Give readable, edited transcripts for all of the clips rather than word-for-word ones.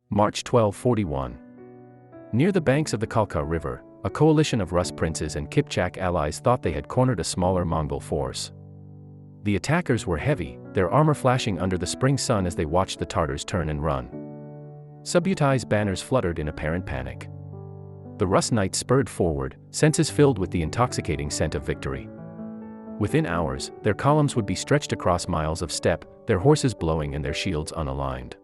March 1241. Near the banks of the Kalka River, a coalition of Rus princes and Kipchak allies thought they had cornered a smaller Mongol force. The attackers were heavy, their armor flashing under the spring sun as they watched the Tartars turn and run. Subutai's banners fluttered in apparent panic. The Rus knights spurred forward, senses filled with the intoxicating scent of victory. Within hours, their columns would be stretched across miles of steppe, their horses blowing and their shields unaligned.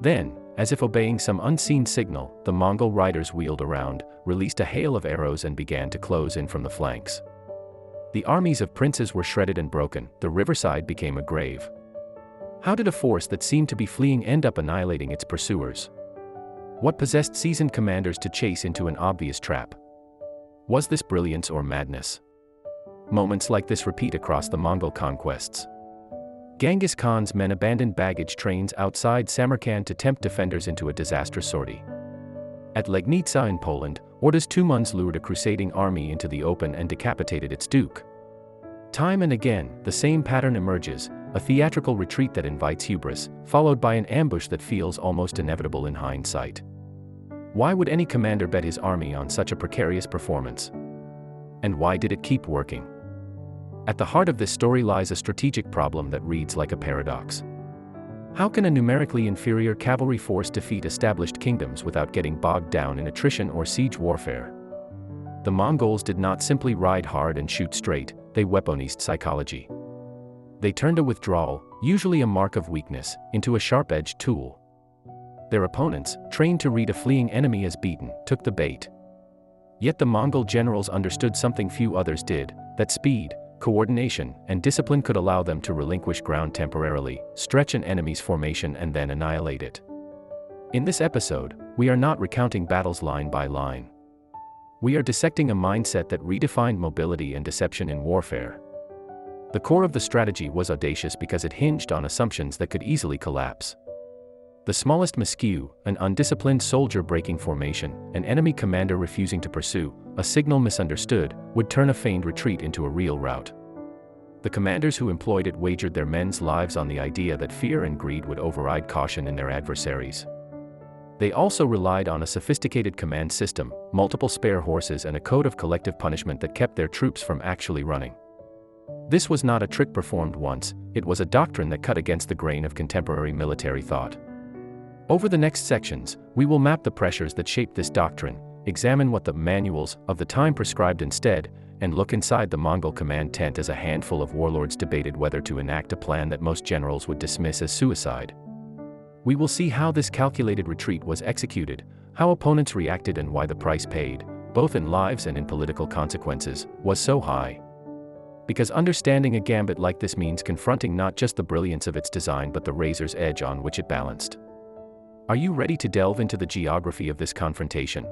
Then, as if obeying some unseen signal, the Mongol riders wheeled around, released a hail of arrows and began to close in from the flanks. The armies of princes were shredded and broken, the riverside became a grave. How did a force that seemed to be fleeing end up annihilating its pursuers? What possessed seasoned commanders to chase into an obvious trap? Was this brilliance or madness? Moments like this repeat across the Mongol conquests. Genghis Khan's men abandoned baggage trains outside Samarkand to tempt defenders into a disastrous sortie. At Legnica in Poland, Ordas Tumans lured a crusading army into the open and decapitated its duke. Time and again, the same pattern emerges, a theatrical retreat that invites hubris, followed by an ambush that feels almost inevitable in hindsight. Why would any commander bet his army on such a precarious performance? And why did it keep working? At the heart of this story lies a strategic problem that reads like a paradox. How can a numerically inferior cavalry force defeat established kingdoms without getting bogged down in attrition or siege warfare? The Mongols did not simply ride hard and shoot straight, they weaponized psychology. They turned a withdrawal, usually a mark of weakness, into a sharp-edged tool. Their opponents, trained to read a fleeing enemy as beaten, took the bait. Yet the Mongol generals understood something few others did, that speed, coordination, and discipline could allow them to relinquish ground temporarily, stretch an enemy's formation and then annihilate it. In this episode, we are not recounting battles line by line. We are dissecting a mindset that redefined mobility and deception in warfare. The core of the strategy was audacious because it hinged on assumptions that could easily collapse. The smallest miscue, an undisciplined soldier breaking formation, an enemy commander refusing to pursue, a signal misunderstood, would turn a feigned retreat into a real rout. The commanders who employed it wagered their men's lives on the idea that fear and greed would override caution in their adversaries. They also relied on a sophisticated command system, multiple spare horses and a code of collective punishment that kept their troops from actually running. This was not a trick performed once, it was a doctrine that cut against the grain of contemporary military thought. Over the next sections, we will map the pressures that shaped this doctrine, examine what the manuals of the time prescribed instead, and look inside the Mongol command tent as a handful of warlords debated whether to enact a plan that most generals would dismiss as suicide. We will see how this calculated retreat was executed, how opponents reacted and why the price paid, both in lives and in political consequences, was so high. Because understanding a gambit like this means confronting not just the brilliance of its design but the razor's edge on which it balanced. Are you ready to delve into the geography of this confrontation?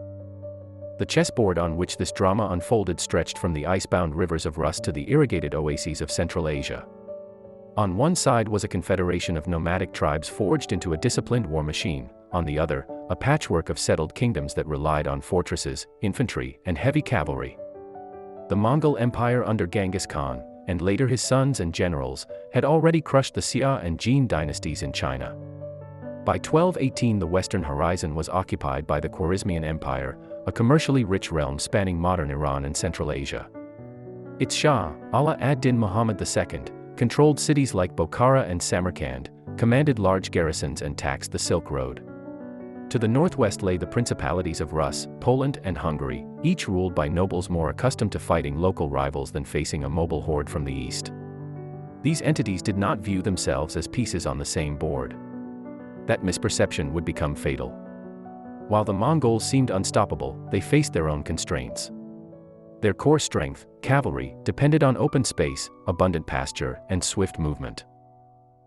The chessboard on which this drama unfolded stretched from the ice-bound rivers of Rus to the irrigated oases of Central Asia. On one side was a confederation of nomadic tribes forged into a disciplined war machine, on the other, a patchwork of settled kingdoms that relied on fortresses, infantry, and heavy cavalry. The Mongol Empire under Genghis Khan, and later his sons and generals, had already crushed the Xia and Jin dynasties in China. By 1218 the western horizon was occupied by the Khwarezmian Empire, a commercially rich realm spanning modern Iran and Central Asia. Its Shah, Ala ad-Din Muhammad II, controlled cities like Bokhara and Samarkand, commanded large garrisons and taxed the Silk Road. To the northwest lay the principalities of Rus, Poland and Hungary, each ruled by nobles more accustomed to fighting local rivals than facing a mobile horde from the east. These entities did not view themselves as pieces on the same board. That misperception would become fatal. While the Mongols seemed unstoppable, they faced their own constraints. Their core strength, cavalry, depended on open space, abundant pasture, and swift movement.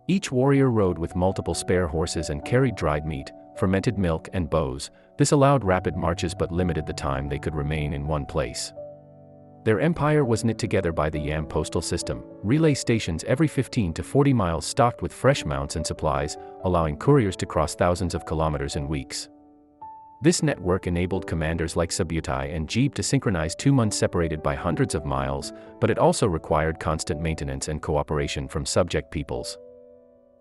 Each warrior rode with multiple spare horses and carried dried meat, fermented milk and bows. This allowed rapid marches but limited the time they could remain in one place. Their empire was knit together by the Yam postal system, relay stations every 15 to 40 miles stocked with fresh mounts and supplies, allowing couriers to cross thousands of kilometers in weeks. This network enabled commanders like Subutai and Jeeb to synchronize 2 months separated by hundreds of miles, but it also required constant maintenance and cooperation from subject peoples.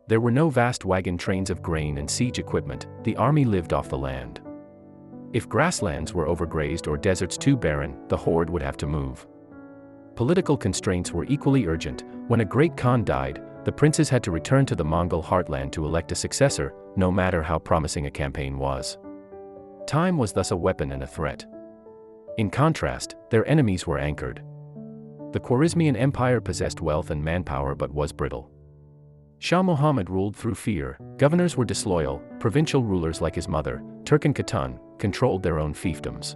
There were no vast wagon trains of grain and siege equipment, the army lived off the land. If grasslands were overgrazed or deserts too barren, the horde would have to move. Political constraints were equally urgent. When a great Khan died, the princes had to return to the Mongol heartland to elect a successor, no matter how promising a campaign was. Time was thus a weapon and a threat. In contrast, their enemies were anchored. The Khwarezmian Empire possessed wealth and manpower but was brittle. Shah Muhammad ruled through fear, governors were disloyal, provincial rulers like his mother, Turkin Khatan, controlled their own fiefdoms.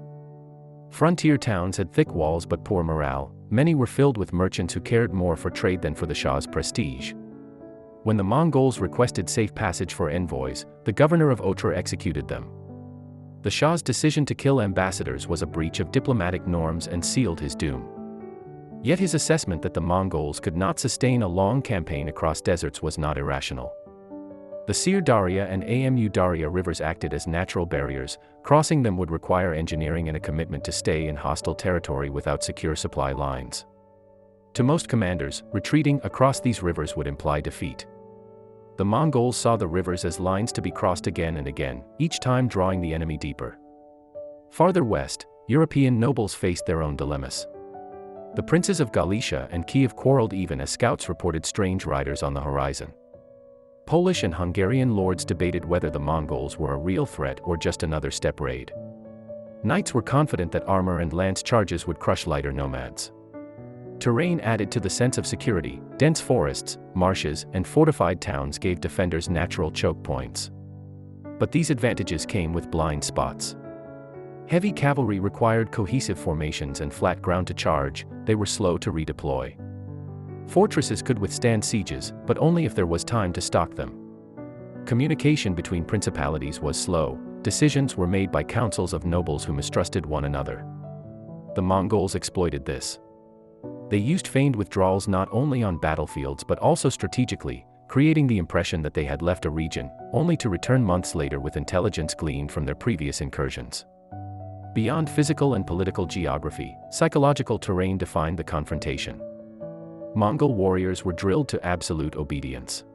Frontier towns had thick walls but poor morale, many were filled with merchants who cared more for trade than for the Shah's prestige. When the Mongols requested safe passage for envoys, the governor of Otrar executed them. The Shah's decision to kill ambassadors was a breach of diplomatic norms and sealed his doom. Yet his assessment that the Mongols could not sustain a long campaign across deserts was not irrational. The Sir Darya and Amu Darya rivers acted as natural barriers. Crossing them would require engineering and a commitment to stay in hostile territory without secure supply lines. To most commanders, retreating across these rivers would imply defeat. The Mongols saw the rivers as lines to be crossed again and again, each time drawing the enemy deeper. Farther west, European nobles faced their own dilemmas. The princes of Galicia and Kiev quarreled even as scouts reported strange riders on the horizon. Polish and Hungarian lords debated whether the Mongols were a real threat or just another steppe raid. Knights were confident that armor and lance charges would crush lighter nomads. Terrain added to the sense of security. Dense forests, marshes, and fortified towns gave defenders natural choke points. But these advantages came with blind spots. Heavy cavalry required cohesive formations and flat ground to charge. They were slow to redeploy. Fortresses could withstand sieges, but only if there was time to stock them. Communication between principalities was slow. Decisions were made by councils of nobles who mistrusted one another. The Mongols exploited this. They used feigned withdrawals not only on battlefields but also strategically, creating the impression that they had left a region, only to return months later with intelligence gleaned from their previous incursions. Beyond physical and political geography, psychological terrain defined the confrontation. Mongol warriors were drilled to absolute obedience.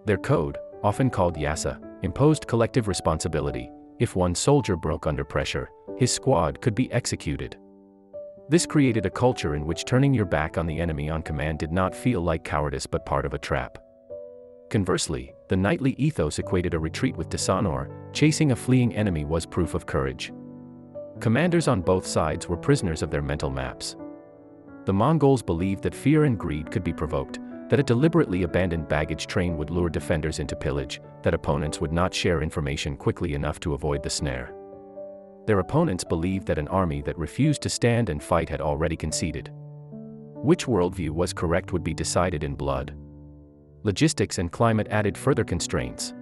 Their code, often called yasa, imposed collective responsibility. If one soldier broke under pressure, his squad could be executed. This created a culture in which turning your back on the enemy on command did not feel like cowardice but part of a trap. Conversely, the knightly ethos equated a retreat with dishonor. Chasing a fleeing enemy was proof of courage. Commanders on both sides were prisoners of their mental maps. The Mongols believed that fear and greed could be provoked, that a deliberately abandoned baggage train would lure defenders into pillage, that opponents would not share information quickly enough to avoid the snare. Their opponents believed that an army that refused to stand and fight had already conceded. Which worldview was correct would be decided in blood. Logistics and climate added further constraints.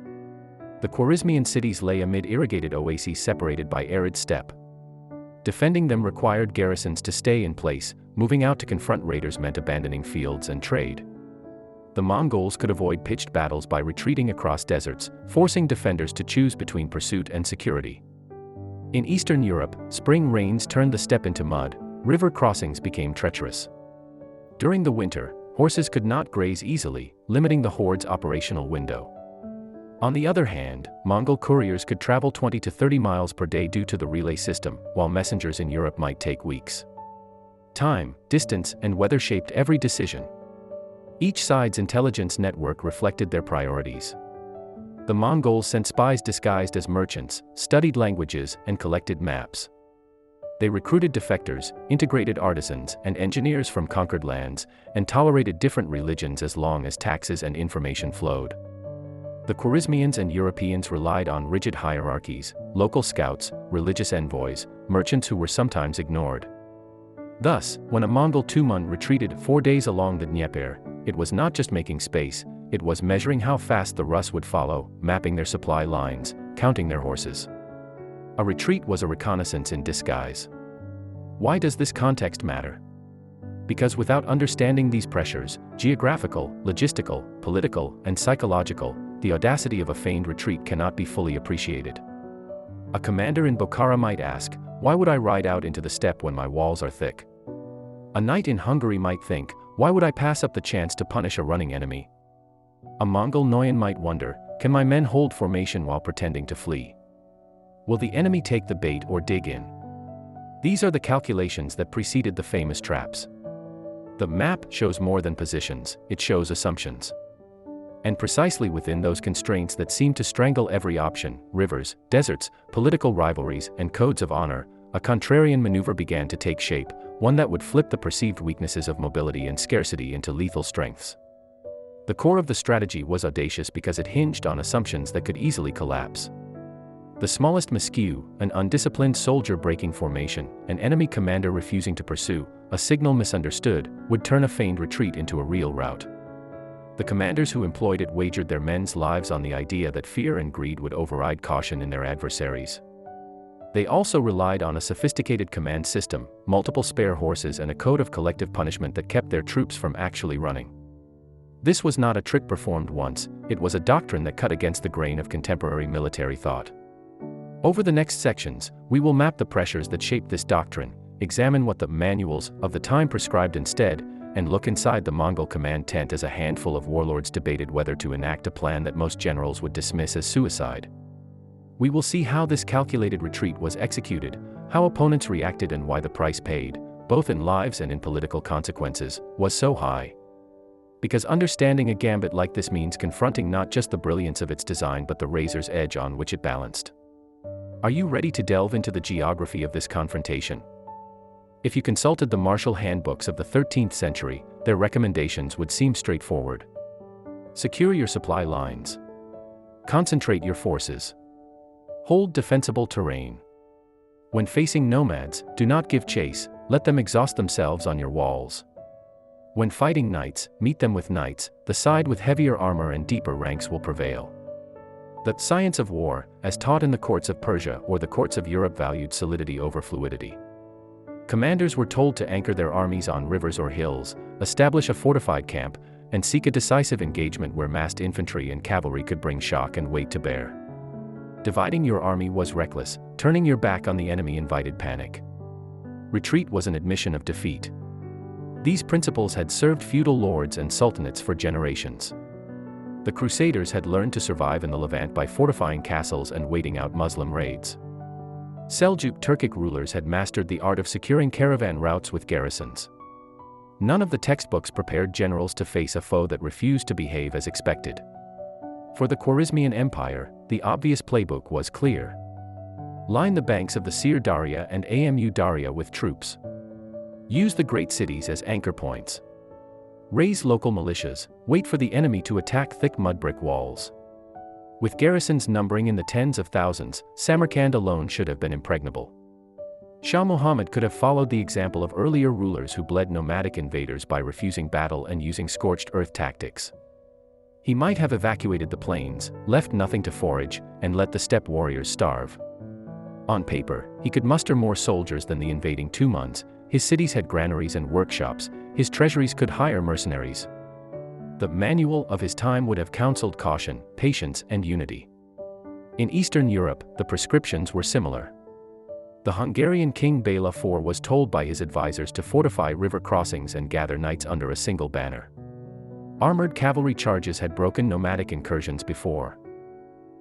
The Khwarezmian cities lay amid irrigated oases separated by arid steppe. Defending them required garrisons to stay in place. Moving out to confront raiders meant abandoning fields and trade. The Mongols could avoid pitched battles by retreating across deserts, forcing defenders to choose between pursuit and security. In Eastern Europe, spring rains turned the steppe into mud. River crossings became treacherous. During the winter, horses could not graze easily, limiting the horde's operational window. On the other hand, Mongol couriers could travel 20 to 30 miles per day due to the relay system, while messengers in Europe might take weeks. Time, distance, and weather shaped every decision. Each side's intelligence network reflected their priorities. The Mongols sent spies disguised as merchants, studied languages, and collected maps. They recruited defectors, integrated artisans, and engineers from conquered lands, and tolerated different religions as long as taxes and information flowed. The Khwarezmians and Europeans relied on rigid hierarchies, local scouts, religious envoys, merchants who were sometimes ignored. Thus, when a Mongol Tumen retreated 4 days along the Dnieper, it was not just making space, it was measuring how fast the Rus would follow, mapping their supply lines, counting their horses. A retreat was a reconnaissance in disguise. Why does this context matter? Because without understanding these pressures, geographical, logistical, political, and psychological, the audacity of a feigned retreat cannot be fully appreciated. A commander in Bokhara might ask, "Why would I ride out into the steppe when my walls are thick?" A knight in Hungary might think, "Why would I pass up the chance to punish a running enemy?" A Mongol Noyan might wonder, can my men hold formation while pretending to flee? Will the enemy take the bait or dig in? These are the calculations that preceded the famous traps. The map shows more than positions, it shows assumptions. And precisely within those constraints that seem to strangle every option, rivers, deserts, political rivalries, and codes of honor, a contrarian maneuver began to take shape, one that would flip the perceived weaknesses of mobility and scarcity into lethal strengths. The core of the strategy was audacious because it hinged on assumptions that could easily collapse. The smallest miscue, an undisciplined soldier breaking formation, an enemy commander refusing to pursue, a signal misunderstood, would turn a feigned retreat into a real rout. The commanders who employed it wagered their men's lives on the idea that fear and greed would override caution in their adversaries. They also relied on a sophisticated command system, multiple spare horses, and a code of collective punishment that kept their troops from actually running. This was not a trick performed once, it was a doctrine that cut against the grain of contemporary military thought. Over the next sections, we will map the pressures that shaped this doctrine, examine what the manuals of the time prescribed instead, and look inside the Mongol command tent as a handful of warlords debated whether to enact a plan that most generals would dismiss as suicide. We will see how this calculated retreat was executed, how opponents reacted, and why the price paid, both in lives and in political consequences, was so high. Because understanding a gambit like this means confronting not just the brilliance of its design but the razor's edge on which it balanced. Are you ready to delve into the geography of this confrontation? If you consulted the martial handbooks of the 13th century, their recommendations would seem straightforward. Secure your supply lines. Concentrate your forces. Hold defensible terrain. When facing nomads, do not give chase, let them exhaust themselves on your walls. When fighting knights, meet them with knights, the side with heavier armor and deeper ranks will prevail. The science of war, as taught in the courts of Persia or the courts of Europe, valued solidity over fluidity. Commanders were told to anchor their armies on rivers or hills, establish a fortified camp, and seek a decisive engagement where massed infantry and cavalry could bring shock and weight to bear. Dividing your army was reckless, turning your back on the enemy invited panic. Retreat was an admission of defeat. These principles had served feudal lords and sultanates for generations. The Crusaders had learned to survive in the Levant by fortifying castles and waiting out Muslim raids. Seljuk Turkic rulers had mastered the art of securing caravan routes with garrisons. None of the textbooks prepared generals to face a foe that refused to behave as expected. For the Khwarezmian Empire, the obvious playbook was clear. Line the banks of the Sir Darya and Amu Darya with troops. Use the great cities as anchor points. Raise local militias, wait for the enemy to attack thick mud brick walls. With garrisons numbering in the tens of thousands, Samarkand alone should have been impregnable. Shah Muhammad could have followed the example of earlier rulers who bled nomadic invaders by refusing battle and using scorched earth tactics. He might have evacuated the plains, left nothing to forage, and let the steppe warriors starve. On paper, he could muster more soldiers than the invading Tumans. His cities had granaries and workshops, his treasuries could hire mercenaries. The manual of his time would have counseled caution, patience, and unity. In Eastern Europe, the prescriptions were similar. The Hungarian king Bela IV was told by his advisors to fortify river crossings and gather knights under a single banner. Armored cavalry charges had broken nomadic incursions before.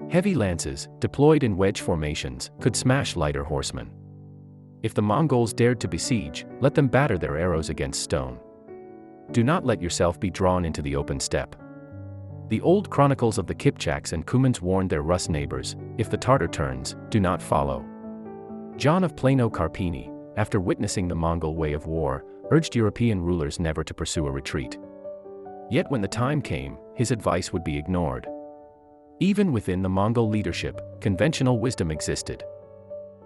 Heavy lances, deployed in wedge formations, could smash lighter horsemen. If the Mongols dared to besiege, let them batter their arrows against stone. Do not let yourself be drawn into the open steppe. The old chronicles of the Kipchaks and Cumans warned their Rus neighbors, if the Tartar turns, do not follow. John of Plano Carpini, after witnessing the Mongol way of war, urged European rulers never to pursue a retreat. Yet when the time came, his advice would be ignored. Even within the Mongol leadership, conventional wisdom existed.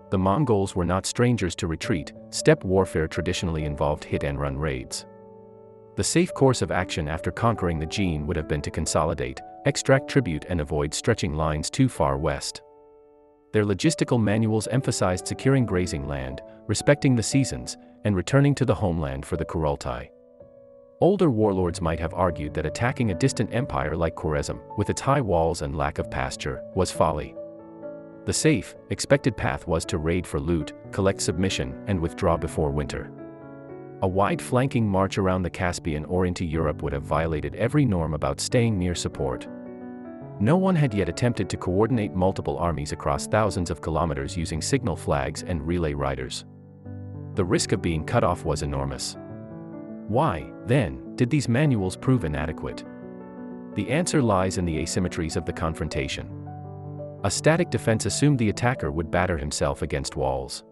The Mongols were not strangers to retreat. Steppe warfare traditionally involved hit-and-run raids. The safe course of action after conquering the Jin would have been to consolidate, extract tribute, and avoid stretching lines too far west. Their logistical manuals emphasized securing grazing land, respecting the seasons, and returning to the homeland for the Kurultai. Older warlords might have argued that attacking a distant empire like Khwarezm, with its high walls and lack of pasture, was folly. The safe, expected path was to raid for loot, collect submission, and withdraw before winter. A wide flanking march around the Caspian or into Europe would have violated every norm about staying near support. No one had yet attempted to coordinate multiple armies across thousands of kilometers using signal flags and relay riders. The risk of being cut off was enormous. Why, then, did these manuals prove inadequate? The answer lies in the asymmetries of the confrontation. A static defense assumed the attacker would batter himself against walls.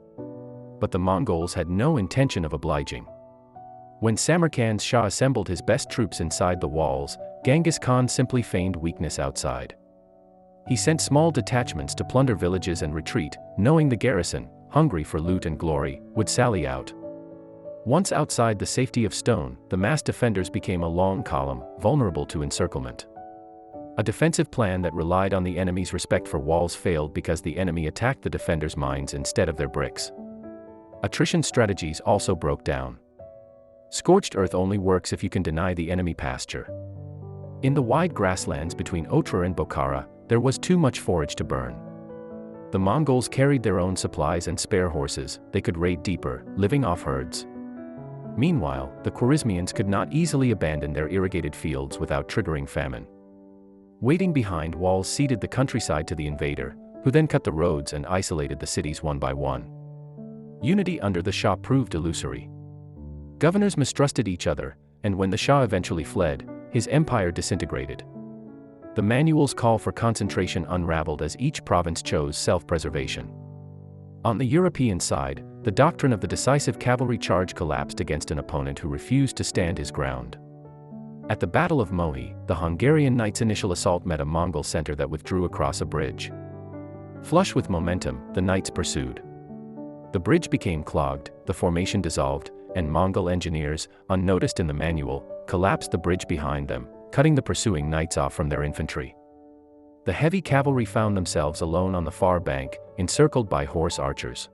But the Mongols had no intention of obliging. When Samarkand's Shah assembled his best troops inside the walls, Genghis Khan simply feigned weakness outside. He sent small detachments to plunder villages and retreat, knowing the garrison, hungry for loot and glory, would sally out. Once outside the safety of stone, the massed defenders became a long column, vulnerable to encirclement. A defensive plan that relied on the enemy's respect for walls failed because the enemy attacked the defenders' mines instead of their bricks. Attrition strategies also broke down. Scorched earth only works if you can deny the enemy pasture. In the wide grasslands between Otrar and Bokhara, there was too much forage to burn. The Mongols carried their own supplies and spare horses. They could raid deeper, living off herds. Meanwhile, the Khwarezmians could not easily abandon their irrigated fields without triggering famine. Waiting behind walls ceded the countryside to the invader, who then cut the roads and isolated the cities one by one. Unity under the Shah proved illusory. Governors mistrusted each other, and when the Shah eventually fled, his empire disintegrated. The manuals' call for concentration unraveled as each province chose self-preservation. On the European side, the doctrine of the decisive cavalry charge collapsed against an opponent who refused to stand his ground. At the Battle of Mohi, the Hungarian knights' initial assault met a Mongol center that withdrew across a bridge. Flush with momentum, the knights pursued. The bridge became clogged, the formation dissolved, and Mongol engineers, unnoticed in the manual, collapsed the bridge behind them, cutting the pursuing knights off from their infantry. The heavy cavalry found themselves alone on the far bank, encircled by horse archers.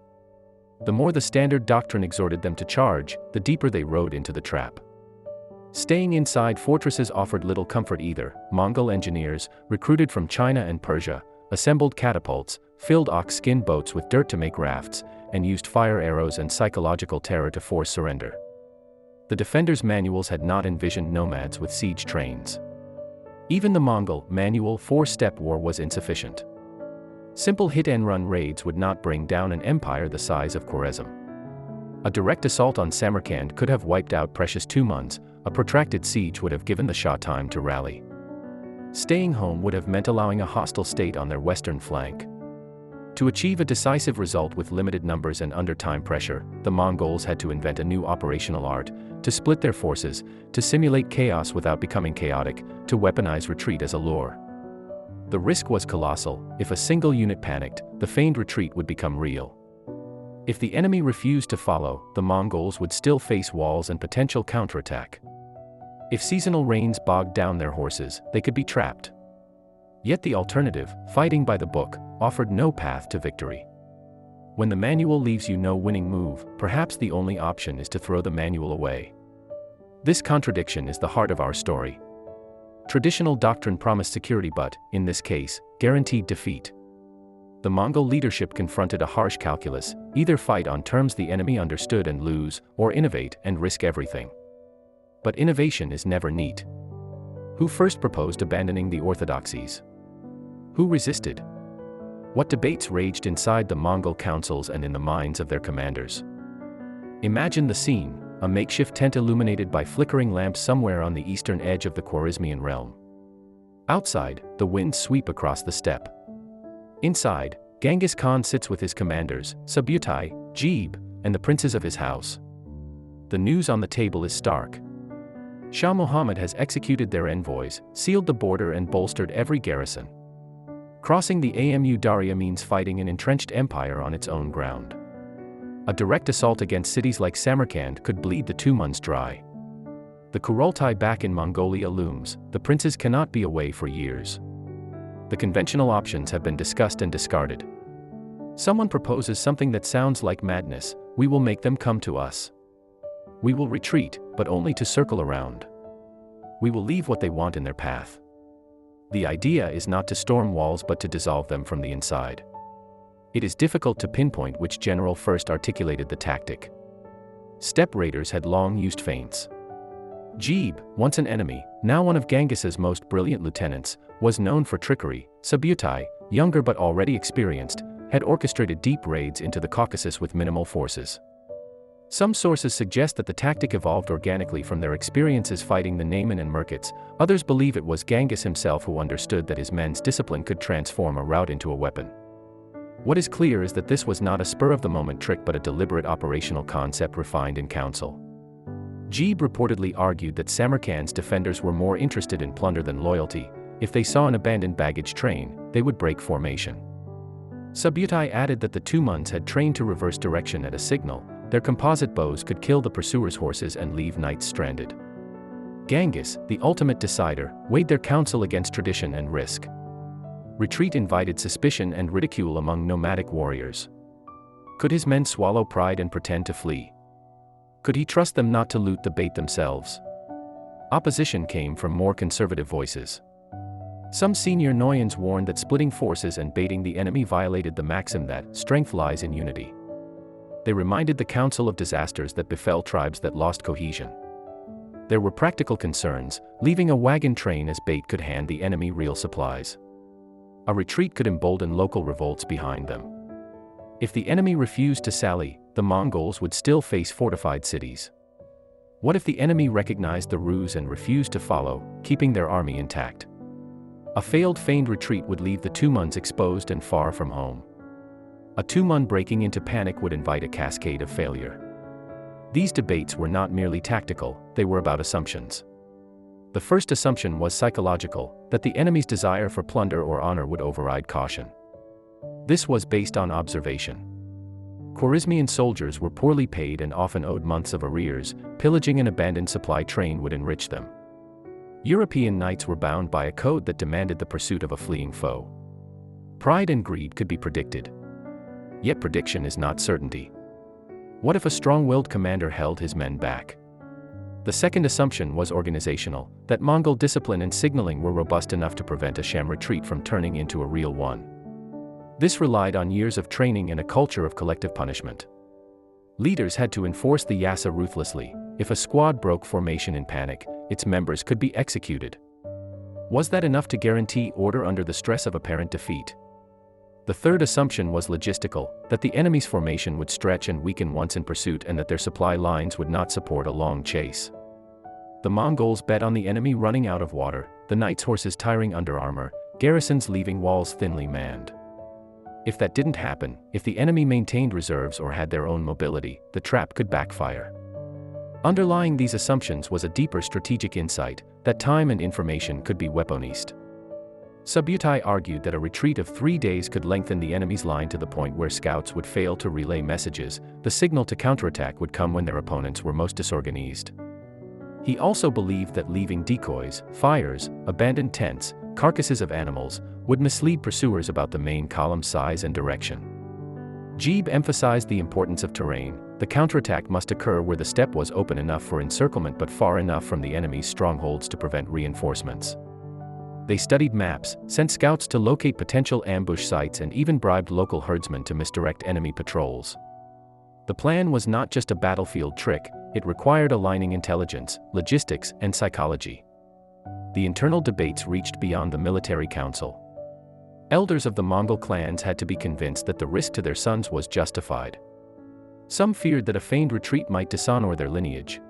The more the standard doctrine exhorted them to charge, the deeper they rode into the trap. Staying inside fortresses offered little comfort either. Mongol engineers, recruited from China and Persia, assembled catapults, filled ox-skin boats with dirt to make rafts, and used fire arrows and psychological terror to force surrender. The defenders' manuals had not envisioned nomads with siege trains. Even the Mongol manual four-step war was insufficient. Simple hit-and-run raids would not bring down an empire the size of Khwarezm. A direct assault on Samarkand could have wiped out precious Tumans. A protracted siege would have given the Shah time to rally. Staying home would have meant allowing a hostile state on their western flank. To achieve a decisive result with limited numbers and under time pressure, the Mongols had to invent a new operational art, to split their forces, to simulate chaos without becoming chaotic, to weaponize retreat as a lure. The risk was colossal. If a single unit panicked, the feigned retreat would become real. If the enemy refused to follow, the Mongols would still face walls and potential counterattack. If seasonal rains bogged down their horses, they could be trapped. Yet the alternative, fighting by the book, offered no path to victory. When the manual leaves you no winning move, perhaps the only option is to throw the manual away. This contradiction is the heart of our story. Traditional doctrine promised security but, in this case, guaranteed defeat. The Mongol leadership confronted a harsh calculus: either fight on terms the enemy understood and lose, or innovate and risk everything. But innovation is never neat. Who first proposed abandoning the orthodoxies? Who resisted? What debates raged inside the Mongol councils and in the minds of their commanders? Imagine the scene: a makeshift tent illuminated by flickering lamps somewhere on the eastern edge of the Khwarezmian realm. Outside, the winds sweep across the steppe. Inside, Genghis Khan sits with his commanders, Subutai, Jeeb, and the princes of his house. The news on the table is stark. Shah Muhammad has executed their envoys, sealed the border and bolstered every garrison. Crossing the Amu Darya means fighting an entrenched empire on its own ground. A direct assault against cities like Samarkand could bleed the Tumans dry. The Kurultai back in Mongolia looms. The princes cannot be away for years. The conventional options have been discussed and discarded. Someone proposes something that sounds like madness: we will make them come to us. We will retreat, but only to circle around. We will leave what they want in their path. The idea is not to storm walls but to dissolve them from the inside. It is difficult to pinpoint which general first articulated the tactic. steppe raiders had long used feints. Gebe, once an enemy, now one of Genghis's most brilliant lieutenants, was known for trickery. Subutai, younger but already experienced, had orchestrated deep raids into the Caucasus with minimal forces. Some sources suggest that the tactic evolved organically from their experiences fighting the Nayman and Merkits. Others believe it was Genghis himself who understood that his men's discipline could transform a rout into a weapon. What is clear is that this was not a spur-of-the-moment trick but a deliberate operational concept refined in council. Gebe reportedly argued that Samarkand's defenders were more interested in plunder than loyalty. If they saw an abandoned baggage train, they would break formation. Subutai added that the Tumans had trained to reverse direction at a signal. Their composite bows could kill the pursuers' horses and leave knights stranded. Genghis, the ultimate decider, weighed their counsel against tradition and risk. Retreat invited suspicion and ridicule among nomadic warriors. Could his men swallow pride and pretend to flee? Could he trust them not to loot the bait themselves? Opposition came from more conservative voices. Some senior Noyans warned that splitting forces and baiting the enemy violated the maxim that strength lies in unity. They reminded the council of disasters that befell tribes that lost cohesion. There were practical concerns. Leaving a wagon train as bait could hand the enemy real supplies. A retreat could embolden local revolts behind them. If the enemy refused to sally, the Mongols would still face fortified cities. What if the enemy recognized the ruse and refused to follow, keeping their army intact? A failed feigned retreat would leave the Tumans exposed and far from home. A Tuman breaking into panic would invite a cascade of failure. These debates were not merely tactical, they were about assumptions. The first assumption was psychological, that the enemy's desire for plunder or honor would override caution. This was based on observation. Khwarezmian soldiers were poorly paid and often owed months of arrears. Pillaging an abandoned supply train would enrich them. European knights were bound by a code that demanded the pursuit of a fleeing foe. Pride and greed could be predicted. Yet prediction is not certainty. What if a strong-willed commander held his men back? The second assumption was organizational, that Mongol discipline and signaling were robust enough to prevent a sham retreat from turning into a real one. This relied on years of training and a culture of collective punishment. Leaders had to enforce the yasa ruthlessly. If a squad broke formation in panic, its members could be executed. Was that enough to guarantee order under the stress of apparent defeat? The third assumption was logistical, that the enemy's formation would stretch and weaken once in pursuit and that their supply lines would not support a long chase. The Mongols bet on the enemy running out of water, the knights' horses tiring under armor, garrisons leaving walls thinly manned. If that didn't happen, if the enemy maintained reserves or had their own mobility, the trap could backfire. Underlying these assumptions was a deeper strategic insight, that time and information could be weaponized. Subutai argued that a retreat of 3 days could lengthen the enemy's line to the point where scouts would fail to relay messages. The signal to counterattack would come when their opponents were most disorganized. He also believed that leaving decoys, fires, abandoned tents, carcasses of animals, would mislead pursuers about the main column's size and direction. Gebe emphasized the importance of terrain. The counterattack must occur where the steppe was open enough for encirclement but far enough from the enemy's strongholds to prevent reinforcements. They studied maps, sent scouts to locate potential ambush sites and even bribed local herdsmen to misdirect enemy patrols. The plan was not just a battlefield trick, it required aligning intelligence, logistics, and psychology. The internal debates reached beyond the military council. Elders of the Mongol clans had to be convinced that the risk to their sons was justified. Some feared that a feigned retreat might dishonor their lineage.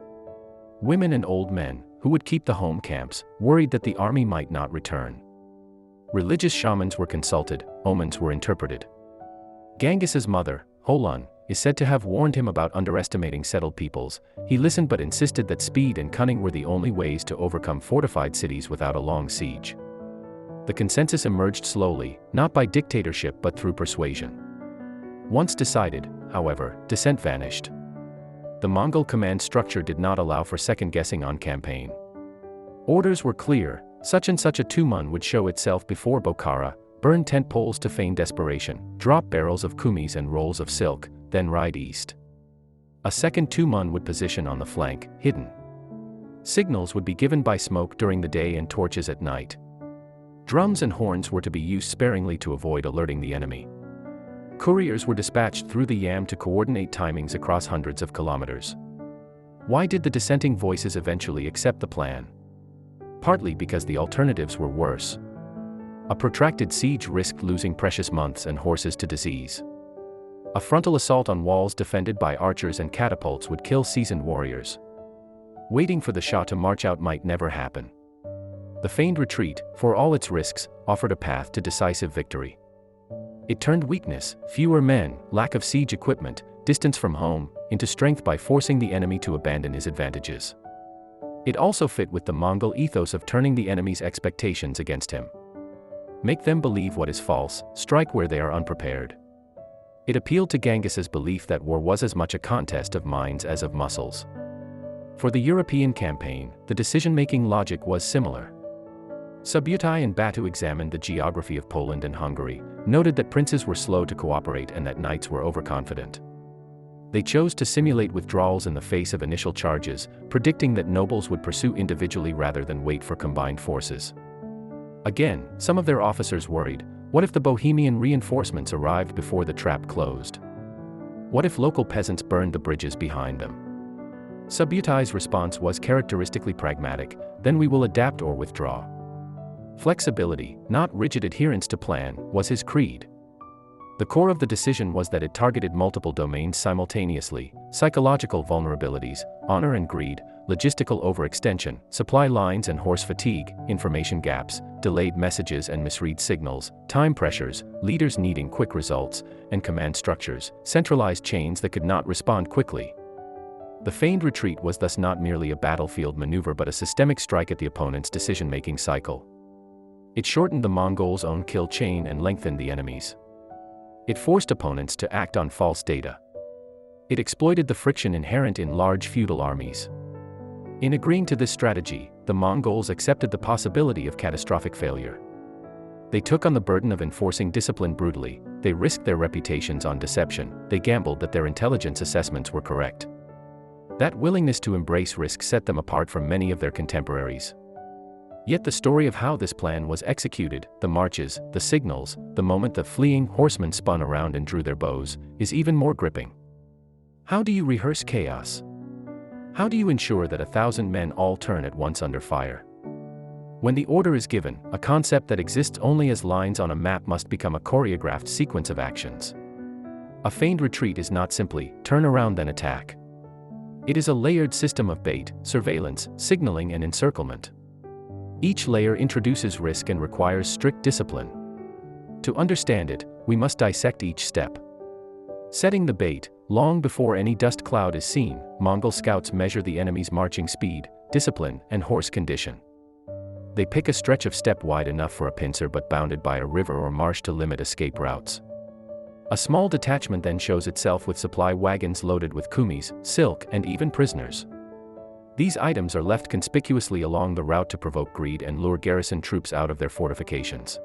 Women and old men, who would keep the home camps, worried that the army might not return. Religious shamans were consulted, omens were interpreted. Genghis's mother, Holon, is said to have warned him about underestimating settled peoples. He listened but insisted that speed and cunning were the only ways to overcome fortified cities without a long siege. The consensus emerged slowly, not by dictatorship but through persuasion. Once decided, however, dissent vanished. The Mongol command structure did not allow for second-guessing on campaign. Orders were clear: such and such a Tuman would show itself before Bokhara, burn tent poles to feign desperation, drop barrels of kumis and rolls of silk, then ride east. A second Tuman would position on the flank, hidden. Signals would be given by smoke during the day and torches at night. Drums and horns were to be used sparingly to avoid alerting the enemy. Couriers were dispatched through the Yam to coordinate timings across hundreds of kilometers. Why did the dissenting voices eventually accept the plan? Partly because the alternatives were worse. A protracted siege risked losing precious months and horses to disease. A frontal assault on walls defended by archers and catapults would kill seasoned warriors. Waiting for the Shah to march out might never happen. The feigned retreat, for all its risks, offered a path to decisive victory. It turned weakness, fewer men, lack of siege equipment, distance from home, into strength by forcing the enemy to abandon his advantages. It also fit with the Mongol ethos of turning the enemy's expectations against him. Make them believe what is false, strike where they are unprepared. It appealed to Genghis's belief that war was as much a contest of minds as of muscles. For the European campaign, the decision-making logic was similar. Subutai and Batu examined the geography of Poland and Hungary, noted that princes were slow to cooperate and that knights were overconfident. They chose to simulate withdrawals in the face of initial charges, predicting that nobles would pursue individually rather than wait for combined forces. Again, some of their officers worried, what if the Bohemian reinforcements arrived before the trap closed? What if local peasants burned the bridges behind them? Subutai's response was characteristically pragmatic, then we will adapt or withdraw. Flexibility, not rigid adherence to plan, was his creed. The core of the decision was that it targeted multiple domains simultaneously: psychological vulnerabilities, honor and greed, logistical overextension, supply lines and horse fatigue, information gaps, delayed messages and misread signals, time pressures, leaders needing quick results, and command structures, centralized chains that could not respond quickly. The feigned retreat was thus not merely a battlefield maneuver but a systemic strike at the opponent's decision-making cycle. It shortened the Mongols' own kill chain and lengthened the enemy's. It forced opponents to act on false data. It exploited the friction inherent in large feudal armies. In agreeing to this strategy, the Mongols accepted the possibility of catastrophic failure. They took on the burden of enforcing discipline brutally, they risked their reputations on deception, they gambled that their intelligence assessments were correct. That willingness to embrace risk set them apart from many of their contemporaries. Yet the story of how this plan was executed, the marches, the signals, the moment the fleeing horsemen spun around and drew their bows, is even more gripping. How do you rehearse chaos? How do you ensure that 1,000 men all turn at once under fire? When the order is given, a concept that exists only as lines on a map must become a choreographed sequence of actions. A feigned retreat is not simply, turn around then attack. It is a layered system of bait, surveillance, signaling and encirclement. Each layer introduces risk and requires strict discipline. To understand it, we must dissect each step. Setting the bait, long before any dust cloud is seen, Mongol scouts measure the enemy's marching speed, discipline, and horse condition. They pick a stretch of steppe wide enough for a pincer but bounded by a river or marsh to limit escape routes. A small detachment then shows itself with supply wagons loaded with kumis, silk, and even prisoners. These items are left conspicuously along the route to provoke greed and lure garrison troops out of their fortifications.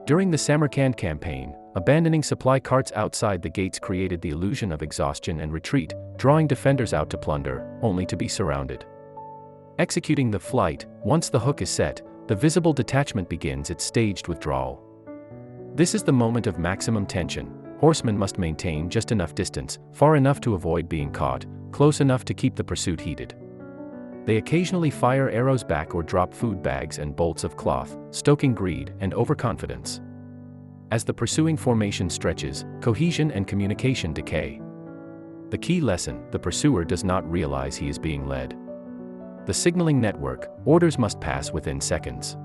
During the Samarkand campaign, abandoning supply carts outside the gates created the illusion of exhaustion and retreat, drawing defenders out to plunder, only to be surrounded. Executing the flight, once the hook is set, the visible detachment begins its staged withdrawal. This is the moment of maximum tension. Horsemen must maintain just enough distance, far enough to avoid being caught, close enough to keep the pursuit heated. They occasionally fire arrows back or drop food bags and bolts of cloth, stoking greed and overconfidence. As the pursuing formation stretches, cohesion and communication decay. The key lesson: the pursuer does not realize he is being led. The signaling network, orders must pass within seconds.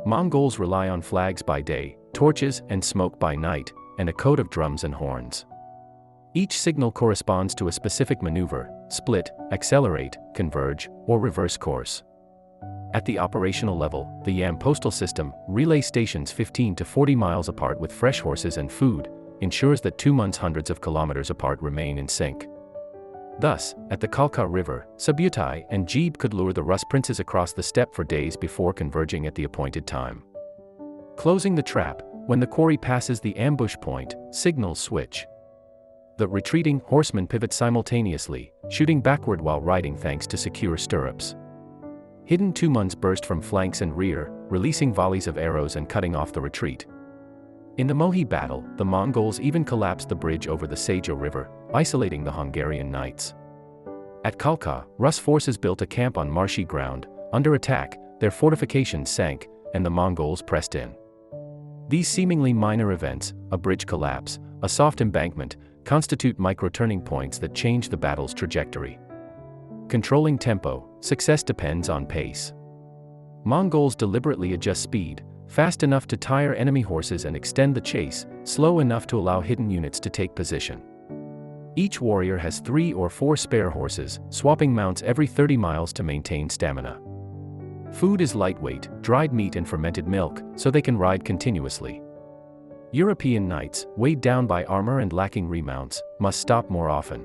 Mongols rely on flags by day, torches and smoke by night, and a code of drums and horns. Each signal corresponds to a specific maneuver: split, accelerate, converge, or reverse course. At the operational level, the Yam postal system, relay stations 15 to 40 miles apart with fresh horses and food, ensures that 2 months hundreds of kilometers apart remain in sync. Thus, at the Kalka River, Subutai and Jeeb could lure the Rus princes across the steppe for days before converging at the appointed time. Closing the trap, when the quarry passes the ambush point, signals switch. The retreating horsemen pivot simultaneously, shooting backward while riding thanks to secure stirrups. Hidden Tumans burst from flanks and rear, releasing volleys of arrows and cutting off the retreat. In the Mohi battle, the Mongols even collapsed the bridge over the Sejo River, isolating the Hungarian knights. At Kalka, Rus forces built a camp on marshy ground. Under attack, their fortifications sank, and the Mongols pressed in. These seemingly minor events, a bridge collapse, a soft embankment, constitute micro-turning points that change the battle's trajectory. Controlling tempo, success depends on pace. Mongols deliberately adjust speed, fast enough to tire enemy horses and extend the chase, slow enough to allow hidden units to take position. Each warrior has 3 or 4 spare horses, swapping mounts every 30 miles to maintain stamina. Food is lightweight, dried meat and fermented milk, so they can ride continuously. European knights, weighed down by armor and lacking remounts, must stop more often.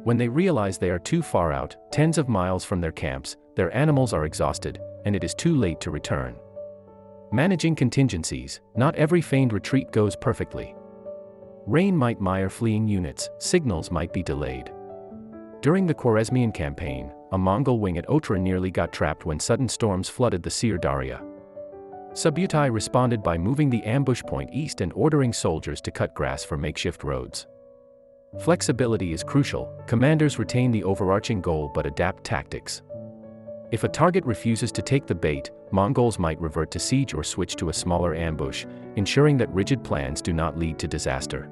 When they realize they are too far out, tens of miles from their camps, their animals are exhausted, and it is too late to return. Managing contingencies, not every feigned retreat goes perfectly. Rain might mire fleeing units, signals might be delayed. During the Khwarezmian campaign, a Mongol wing at Otra nearly got trapped when sudden storms flooded the Sir Daria. Subutai responded by moving the ambush point east and ordering soldiers to cut grass for makeshift roads. Flexibility is crucial. Commanders retain the overarching goal but adapt tactics. If a target refuses to take the bait, Mongols might revert to siege or switch to a smaller ambush, ensuring that rigid plans do not lead to disaster.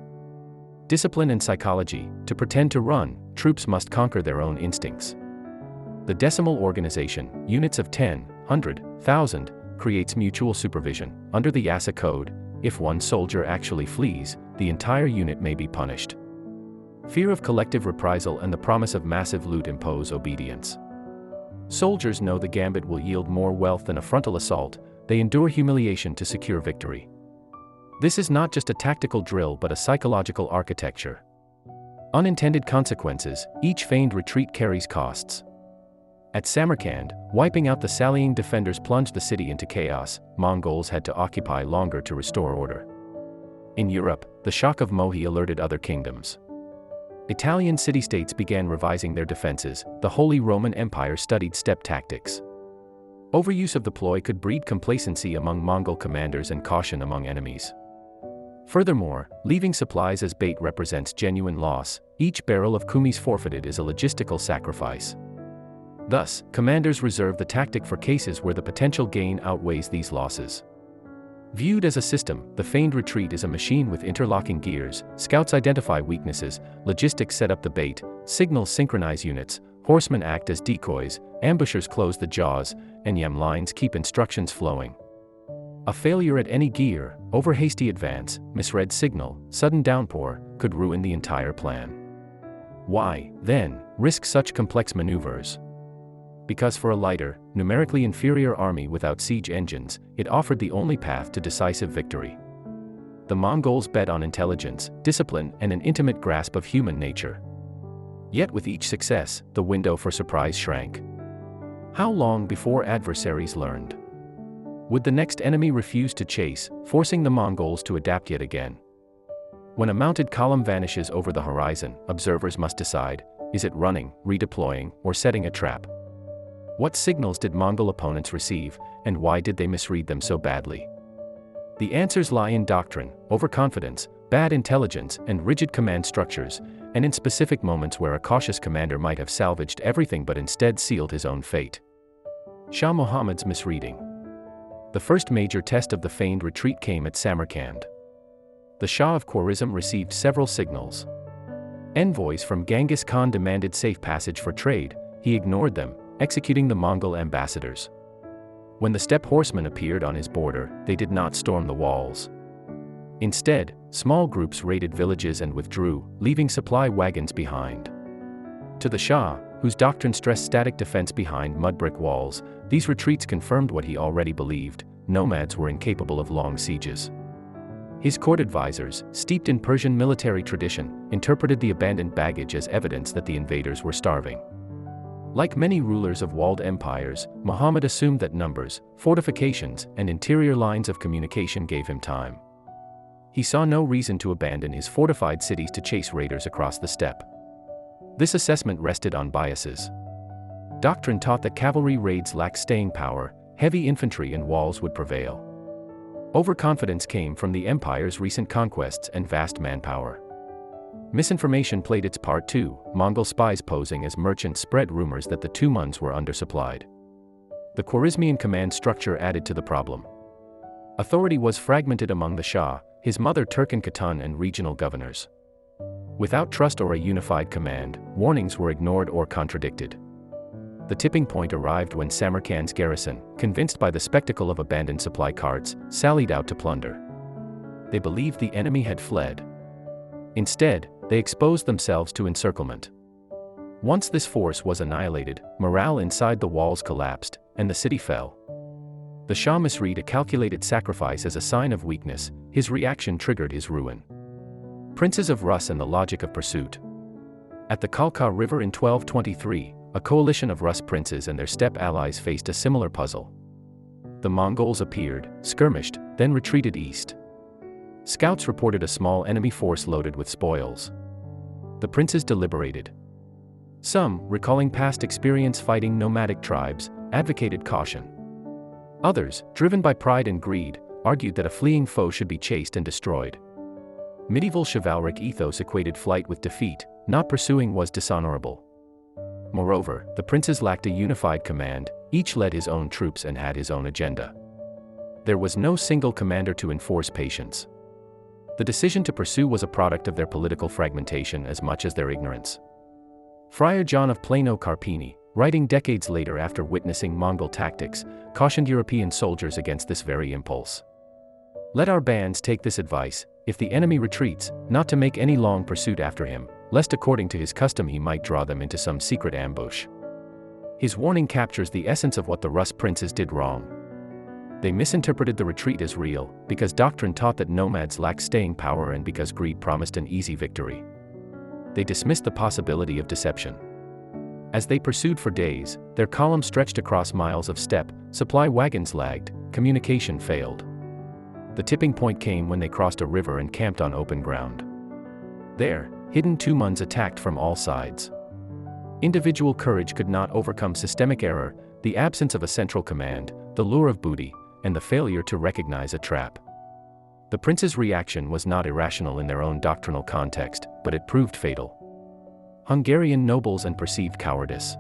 Discipline and psychology. To pretend to run, troops must conquer their own instincts. The decimal organization, units of 10, 100, 1,000, creates mutual supervision. Under the Yasa code, if one soldier actually flees, the entire unit may be punished. Fear of collective reprisal and the promise of massive loot impose obedience. Soldiers know the gambit will yield more wealth than a frontal assault. They endure humiliation to secure victory. This is not just a tactical drill but a psychological architecture. Unintended consequences. Each feigned retreat carries costs. At Samarkand, wiping out the sallying defenders plunged the city into chaos. Mongols had to occupy longer to restore order. In Europe, the shock of Mohi alerted other kingdoms. Italian city-states began revising their defenses. The Holy Roman Empire studied steppe tactics. Overuse of the ploy could breed complacency among Mongol commanders and caution among enemies. Furthermore, leaving supplies as bait represents genuine loss. Each barrel of kumis forfeited is a logistical sacrifice. Thus, commanders reserve the tactic for cases where the potential gain outweighs these losses. Viewed as a system, the feigned retreat is a machine with interlocking gears. Scouts identify weaknesses, logistics set up the bait, signals synchronize units, horsemen act as decoys, ambushers close the jaws, and yam lines keep instructions flowing. A failure at any gear, over-hasty advance, misread signal, sudden downpour, could ruin the entire plan. Why, then, risk such complex maneuvers? Because for a lighter, numerically inferior army without siege engines, it offered the only path to decisive victory. The Mongols bet on intelligence, discipline, and an intimate grasp of human nature. Yet with each success, the window for surprise shrank. How long before adversaries learned? Would the next enemy refuse to chase, forcing the Mongols to adapt yet again? When a mounted column vanishes over the horizon, observers must decide, is it running, redeploying, or setting a trap? What signals did Mongol opponents receive, and why did they misread them so badly? The answers lie in doctrine, overconfidence, bad intelligence, and rigid command structures, and in specific moments where a cautious commander might have salvaged everything but instead sealed his own fate. Shah Muhammad's misreading. The first major test of the feigned retreat came at Samarkand. The Shah of Khwarizm received several signals. Envoys from Genghis Khan demanded safe passage for trade. He ignored them, executing the Mongol ambassadors. When the steppe horsemen appeared on his border, they did not storm the walls. Instead, small groups raided villages and withdrew, leaving supply wagons behind. To the Shah, whose doctrine stressed static defense behind mud-brick walls, these retreats confirmed what he already believed: nomads were incapable of long sieges. His court advisors, steeped in Persian military tradition, interpreted the abandoned baggage as evidence that the invaders were starving. Like many rulers of walled empires, Muhammad assumed that numbers, fortifications, and interior lines of communication gave him time. He saw no reason to abandon his fortified cities to chase raiders across the steppe. This assessment rested on biases. Doctrine taught that cavalry raids lacked staying power, heavy infantry and walls would prevail. Overconfidence came from the empire's recent conquests and vast manpower. Misinformation played its part too. Mongol spies posing as merchants spread rumors that the Tumans were undersupplied. The Khwarezmian command structure added to the problem. Authority was fragmented among the Shah, his mother Turkan Khatan, and regional governors. Without trust or a unified command, warnings were ignored or contradicted. The tipping point arrived when Samarkand's garrison, convinced by the spectacle of abandoned supply carts, sallied out to plunder. They believed the enemy had fled. Instead, they exposed themselves to encirclement. Once this force was annihilated, morale inside the walls collapsed, and the city fell. The Shah misread a calculated sacrifice as a sign of weakness. His reaction triggered his ruin. Princes of Rus and the logic of pursuit. At the Kalka River in 1223, a coalition of Rus princes and their steppe allies faced a similar puzzle. The Mongols appeared, skirmished, then retreated east. Scouts reported a small enemy force loaded with spoils. The princes deliberated. Some, recalling past experience fighting nomadic tribes, advocated caution. Others, driven by pride and greed, argued that a fleeing foe should be chased and destroyed. Medieval chivalric ethos equated flight with defeat. Not pursuing was dishonorable. Moreover, the princes lacked a unified command. Each led his own troops and had his own agenda. There was no single commander to enforce patience. The decision to pursue was a product of their political fragmentation as much as their ignorance. Friar John of Plano Carpini, writing decades later after witnessing Mongol tactics, cautioned European soldiers against this very impulse. Let our bands take this advice: if the enemy retreats, not to make any long pursuit after him, lest according to his custom he might draw them into some secret ambush. His warning captures the essence of what the Rus princes did wrong. They misinterpreted the retreat as real, because doctrine taught that nomads lacked staying power and because greed promised an easy victory. They dismissed the possibility of deception. As they pursued for days, their column stretched across miles of steppe, supply wagons lagged, communication failed. The tipping point came when they crossed a river and camped on open ground. There, hidden Tumans attacked from all sides. Individual courage could not overcome systemic error, the absence of a central command, the lure of booty, and the failure to recognize a trap. The princes' reaction was not irrational in their own doctrinal context, but it proved fatal. Hungarian nobles and perceived cowardice.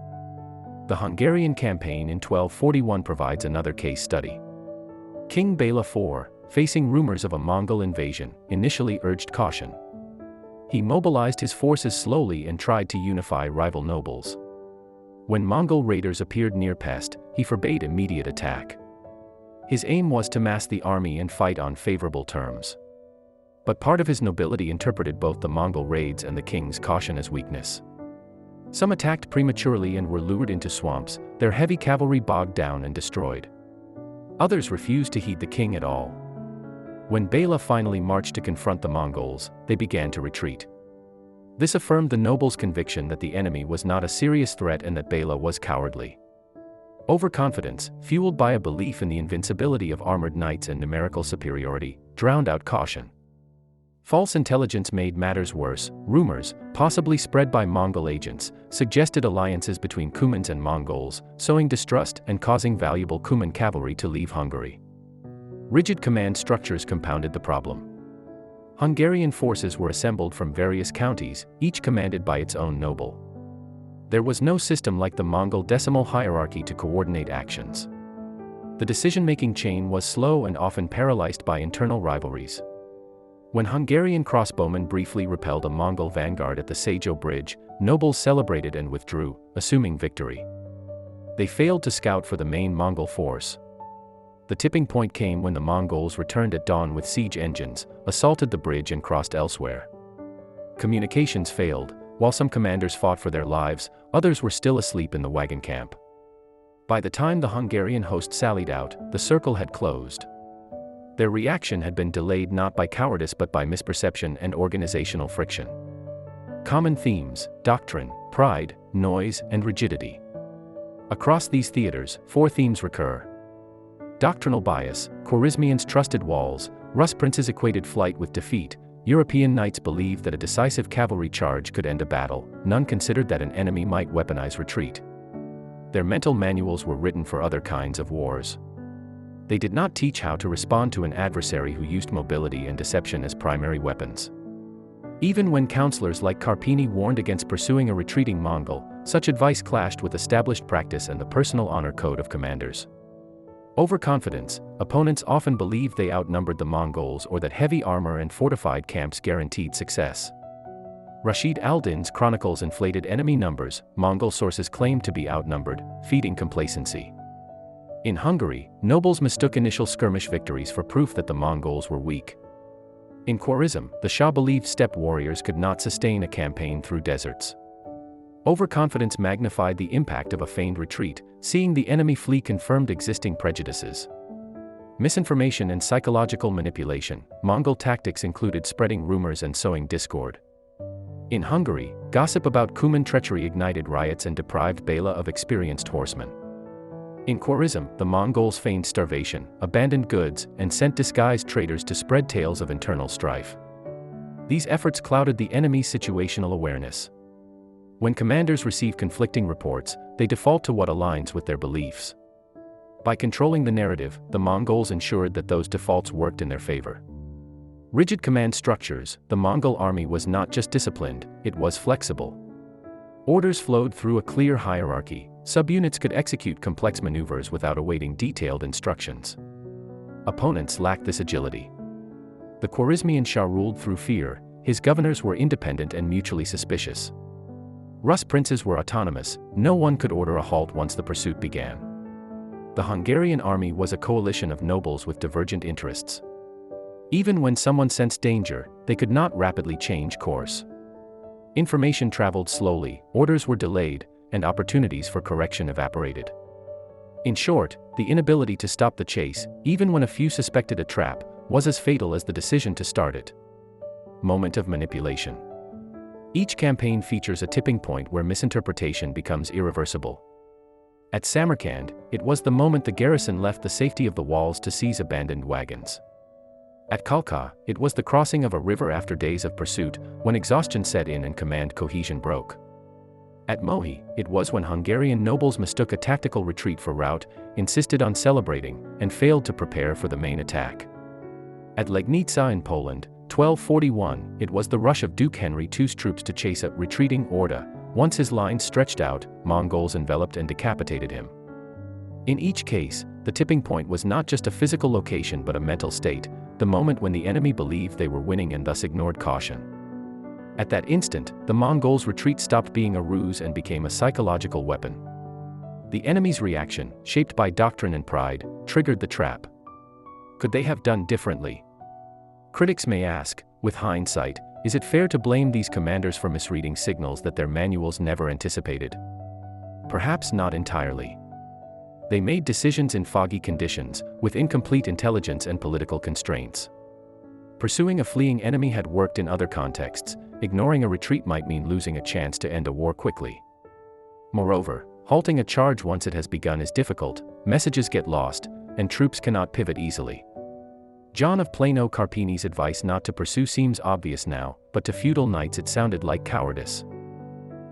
The Hungarian campaign in 1241 provides another case study. King Bela IV, facing rumors of a Mongol invasion, initially urged caution. He mobilized his forces slowly and tried to unify rival nobles. When Mongol raiders appeared near Pest, he forbade immediate attack. His aim was to mass the army and fight on favorable terms. But part of his nobility interpreted both the Mongol raids and the king's caution as weakness. Some attacked prematurely and were lured into swamps, their heavy cavalry bogged down and destroyed. Others refused to heed the king at all. When Bela finally marched to confront the Mongols, they began to retreat. This affirmed the nobles' conviction that the enemy was not a serious threat and that Bela was cowardly. Overconfidence, fueled by a belief in the invincibility of armored knights and numerical superiority, drowned out caution. False intelligence made matters worse. Rumors, possibly spread by Mongol agents, suggested alliances between Cumans and Mongols, sowing distrust and causing valuable Cuman cavalry to leave Hungary. Rigid command structures compounded the problem. Hungarian forces were assembled from various counties, each commanded by its own noble. There was no system like the Mongol decimal hierarchy to coordinate actions. The decision-making chain was slow and often paralyzed by internal rivalries. When Hungarian crossbowmen briefly repelled a Mongol vanguard at the Sejo Bridge, nobles celebrated and withdrew, assuming victory. They failed to scout for the main Mongol force. The tipping point came when the Mongols returned at dawn with siege engines, assaulted the bridge and crossed elsewhere. Communications failed. While some commanders fought for their lives, others were still asleep in the wagon camp. By the time the Hungarian host sallied out, the circle had closed. Their reaction had been delayed not by cowardice but by misperception and organizational friction. Common themes: doctrine, pride, noise, and rigidity. Across these theaters, 4 themes recur. Doctrinal bias: Khwarezmians trusted walls, Rus princes equated flight with defeat, European knights believed that a decisive cavalry charge could end a battle, none considered that an enemy might weaponize retreat. Their mental manuals were written for other kinds of wars. They did not teach how to respond to an adversary who used mobility and deception as primary weapons. Even when counselors like Karpini warned against pursuing a retreating Mongol, such advice clashed with established practice and the personal honor code of commanders. Overconfidence, opponents often believed they outnumbered the Mongols or that heavy armor and fortified camps guaranteed success. Rashid al-Din's chronicles inflated enemy numbers. Mongol sources claimed to be outnumbered, feeding complacency. In Hungary, nobles mistook initial skirmish victories for proof that the Mongols were weak. In Khwarezmia, the Shah believed steppe warriors could not sustain a campaign through deserts. Overconfidence magnified the impact of a feigned retreat. Seeing the enemy flee confirmed existing prejudices. Misinformation and psychological manipulation. Mongol tactics included spreading rumors and sowing discord. In Hungary, gossip about Cuman treachery ignited riots and deprived Bela of experienced horsemen. In Khwarezmia, the Mongols feigned starvation, abandoned goods, and sent disguised traders to spread tales of internal strife. These efforts clouded the enemy's situational awareness. When commanders receive conflicting reports, they default to what aligns with their beliefs. By controlling the narrative, the Mongols ensured that those defaults worked in their favor. Rigid command structures. The Mongol army was not just disciplined, it was flexible. Orders flowed through a clear hierarchy. Subunits could execute complex maneuvers without awaiting detailed instructions. Opponents lacked this agility. The Khwarizmian Shah ruled through fear. His governors were independent and mutually suspicious. Rus princes were autonomous. No one could order a halt once the pursuit began. The Hungarian army was a coalition of nobles with divergent interests. Even when someone sensed danger, they could not rapidly change course. Information traveled slowly, orders were delayed, and opportunities for correction evaporated. In short, the inability to stop the chase, even when a few suspected a trap, was as fatal as the decision to start it. Moment of manipulation. Each campaign features a tipping point where misinterpretation becomes irreversible. At Samarkand, it was the moment the garrison left the safety of the walls to seize abandoned wagons. At Kalka, it was the crossing of a river after days of pursuit, when exhaustion set in and command cohesion broke. At Mohi, it was when Hungarian nobles mistook a tactical retreat for rout, insisted on celebrating, and failed to prepare for the main attack. At Legnica in Poland, 1241, it was the rush of Duke Henry II's troops to chase a retreating Orda. Once his lines stretched out, Mongols enveloped and decapitated him. In each case, the tipping point was not just a physical location but a mental state, the moment when the enemy believed they were winning and thus ignored caution. At that instant, the Mongols' retreat stopped being a ruse and became a psychological weapon. The enemy's reaction, shaped by doctrine and pride, triggered the trap. Could they have done differently? Critics may ask, with hindsight, is it fair to blame these commanders for misreading signals that their manuals never anticipated? Perhaps not entirely. They made decisions in foggy conditions, with incomplete intelligence and political constraints. Pursuing a fleeing enemy had worked in other contexts. Ignoring a retreat might mean losing a chance to end a war quickly. Moreover, halting a charge once it has begun is difficult, messages get lost, and troops cannot pivot easily. John of Plano Carpini's advice not to pursue seems obvious now, but to feudal knights it sounded like cowardice.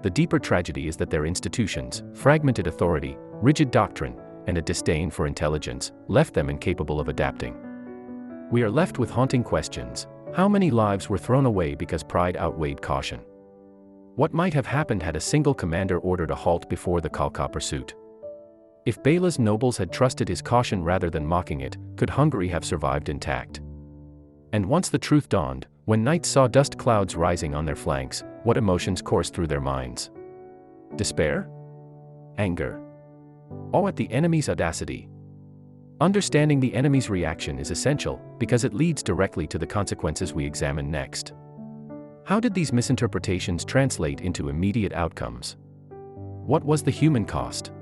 The deeper tragedy is that their institutions, fragmented authority, rigid doctrine, and a disdain for intelligence, left them incapable of adapting. We are left with haunting questions. How many lives were thrown away because pride outweighed caution? What might have happened had a single commander ordered a halt before the Kalka pursuit? If Bela's nobles had trusted his caution rather than mocking it, could Hungary have survived intact? And once the truth dawned, when knights saw dust clouds rising on their flanks, what emotions coursed through their minds? Despair? Anger? Awe at the enemy's audacity? Understanding the enemy's reaction is essential, because it leads directly to the consequences we examine next. How did these misinterpretations translate into immediate outcomes? What was the human cost?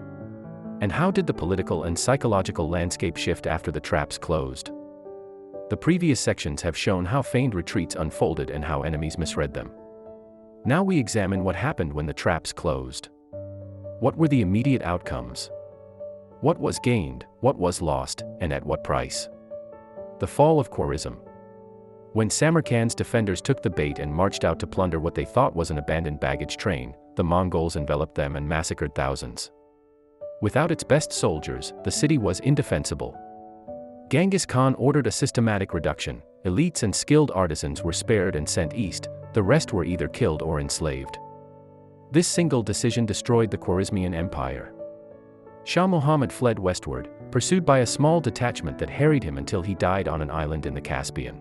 And how did the political and psychological landscape shift after the traps closed? The previous sections have shown how feigned retreats unfolded and how enemies misread them. Now we examine what happened when the traps closed. What were the immediate outcomes? What was gained, what was lost, and at what price? The fall of Khwarezm. When Samarkand's defenders took the bait and marched out to plunder what they thought was an abandoned baggage train, the Mongols enveloped them and massacred thousands. Without its best soldiers, the city was indefensible. Genghis Khan ordered a systematic reduction. Elites and skilled artisans were spared and sent east. the rest were either killed or enslaved. This single decision destroyed the Khwarezmian Empire. Shah Muhammad fled westward, pursued by a small detachment that harried him until he died on an island in the Caspian.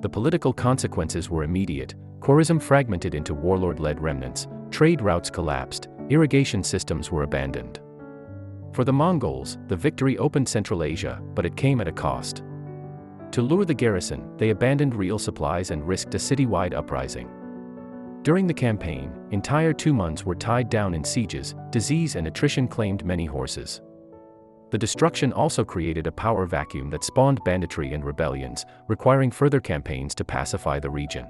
The political consequences were immediate. Khwarezm fragmented into warlord-led remnants, trade routes collapsed, irrigation systems were abandoned. For the Mongols, the victory opened Central Asia, but it came at a cost. To lure the garrison, they abandoned real supplies and risked a citywide uprising. During the campaign, entire Tumans were tied down in sieges, disease and attrition claimed many horses. The destruction also created a power vacuum that spawned banditry and rebellions, requiring further campaigns to pacify the region.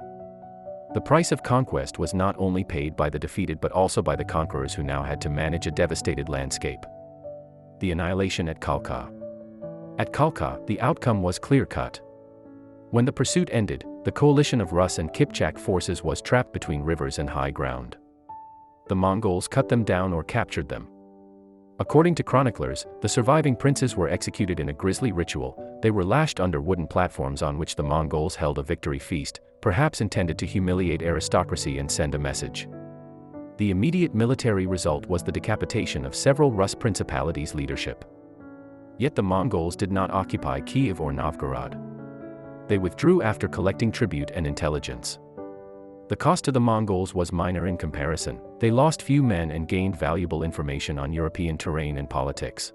The price of conquest was not only paid by the defeated but also by the conquerors who now had to manage a devastated landscape. The annihilation at Kalka. At Kalka, the outcome was clear-cut. When the pursuit ended, the coalition of Rus and Kipchak forces was trapped between rivers and high ground. The Mongols cut them down or captured them. According to chroniclers, the surviving princes were executed in a grisly ritual. They were lashed under wooden platforms on which the Mongols held a victory feast, perhaps intended to humiliate aristocracy and send a message. The immediate military result was the decapitation of several Rus principalities' leadership. Yet the Mongols did not occupy Kiev or Novgorod. They withdrew after collecting tribute and intelligence. The cost to the Mongols was minor in comparison. They lost few men and gained valuable information on European terrain and politics.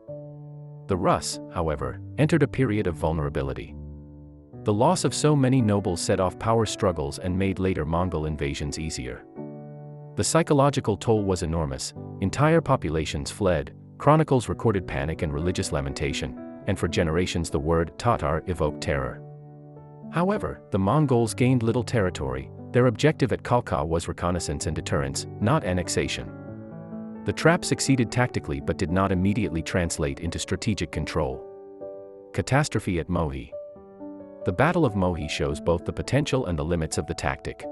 The Rus, however, entered a period of vulnerability. The loss of so many nobles set off power struggles and made later Mongol invasions easier. The psychological toll was enormous. Entire populations fled, chronicles recorded panic and religious lamentation, and for generations the word Tatar evoked terror. However, the Mongols gained little territory. Their objective at Kalka was reconnaissance and deterrence, not annexation. The trap succeeded tactically but did not immediately translate into strategic control. Catastrophe at Mohi. The Battle of Mohi shows both the potential and the limits of the tactic.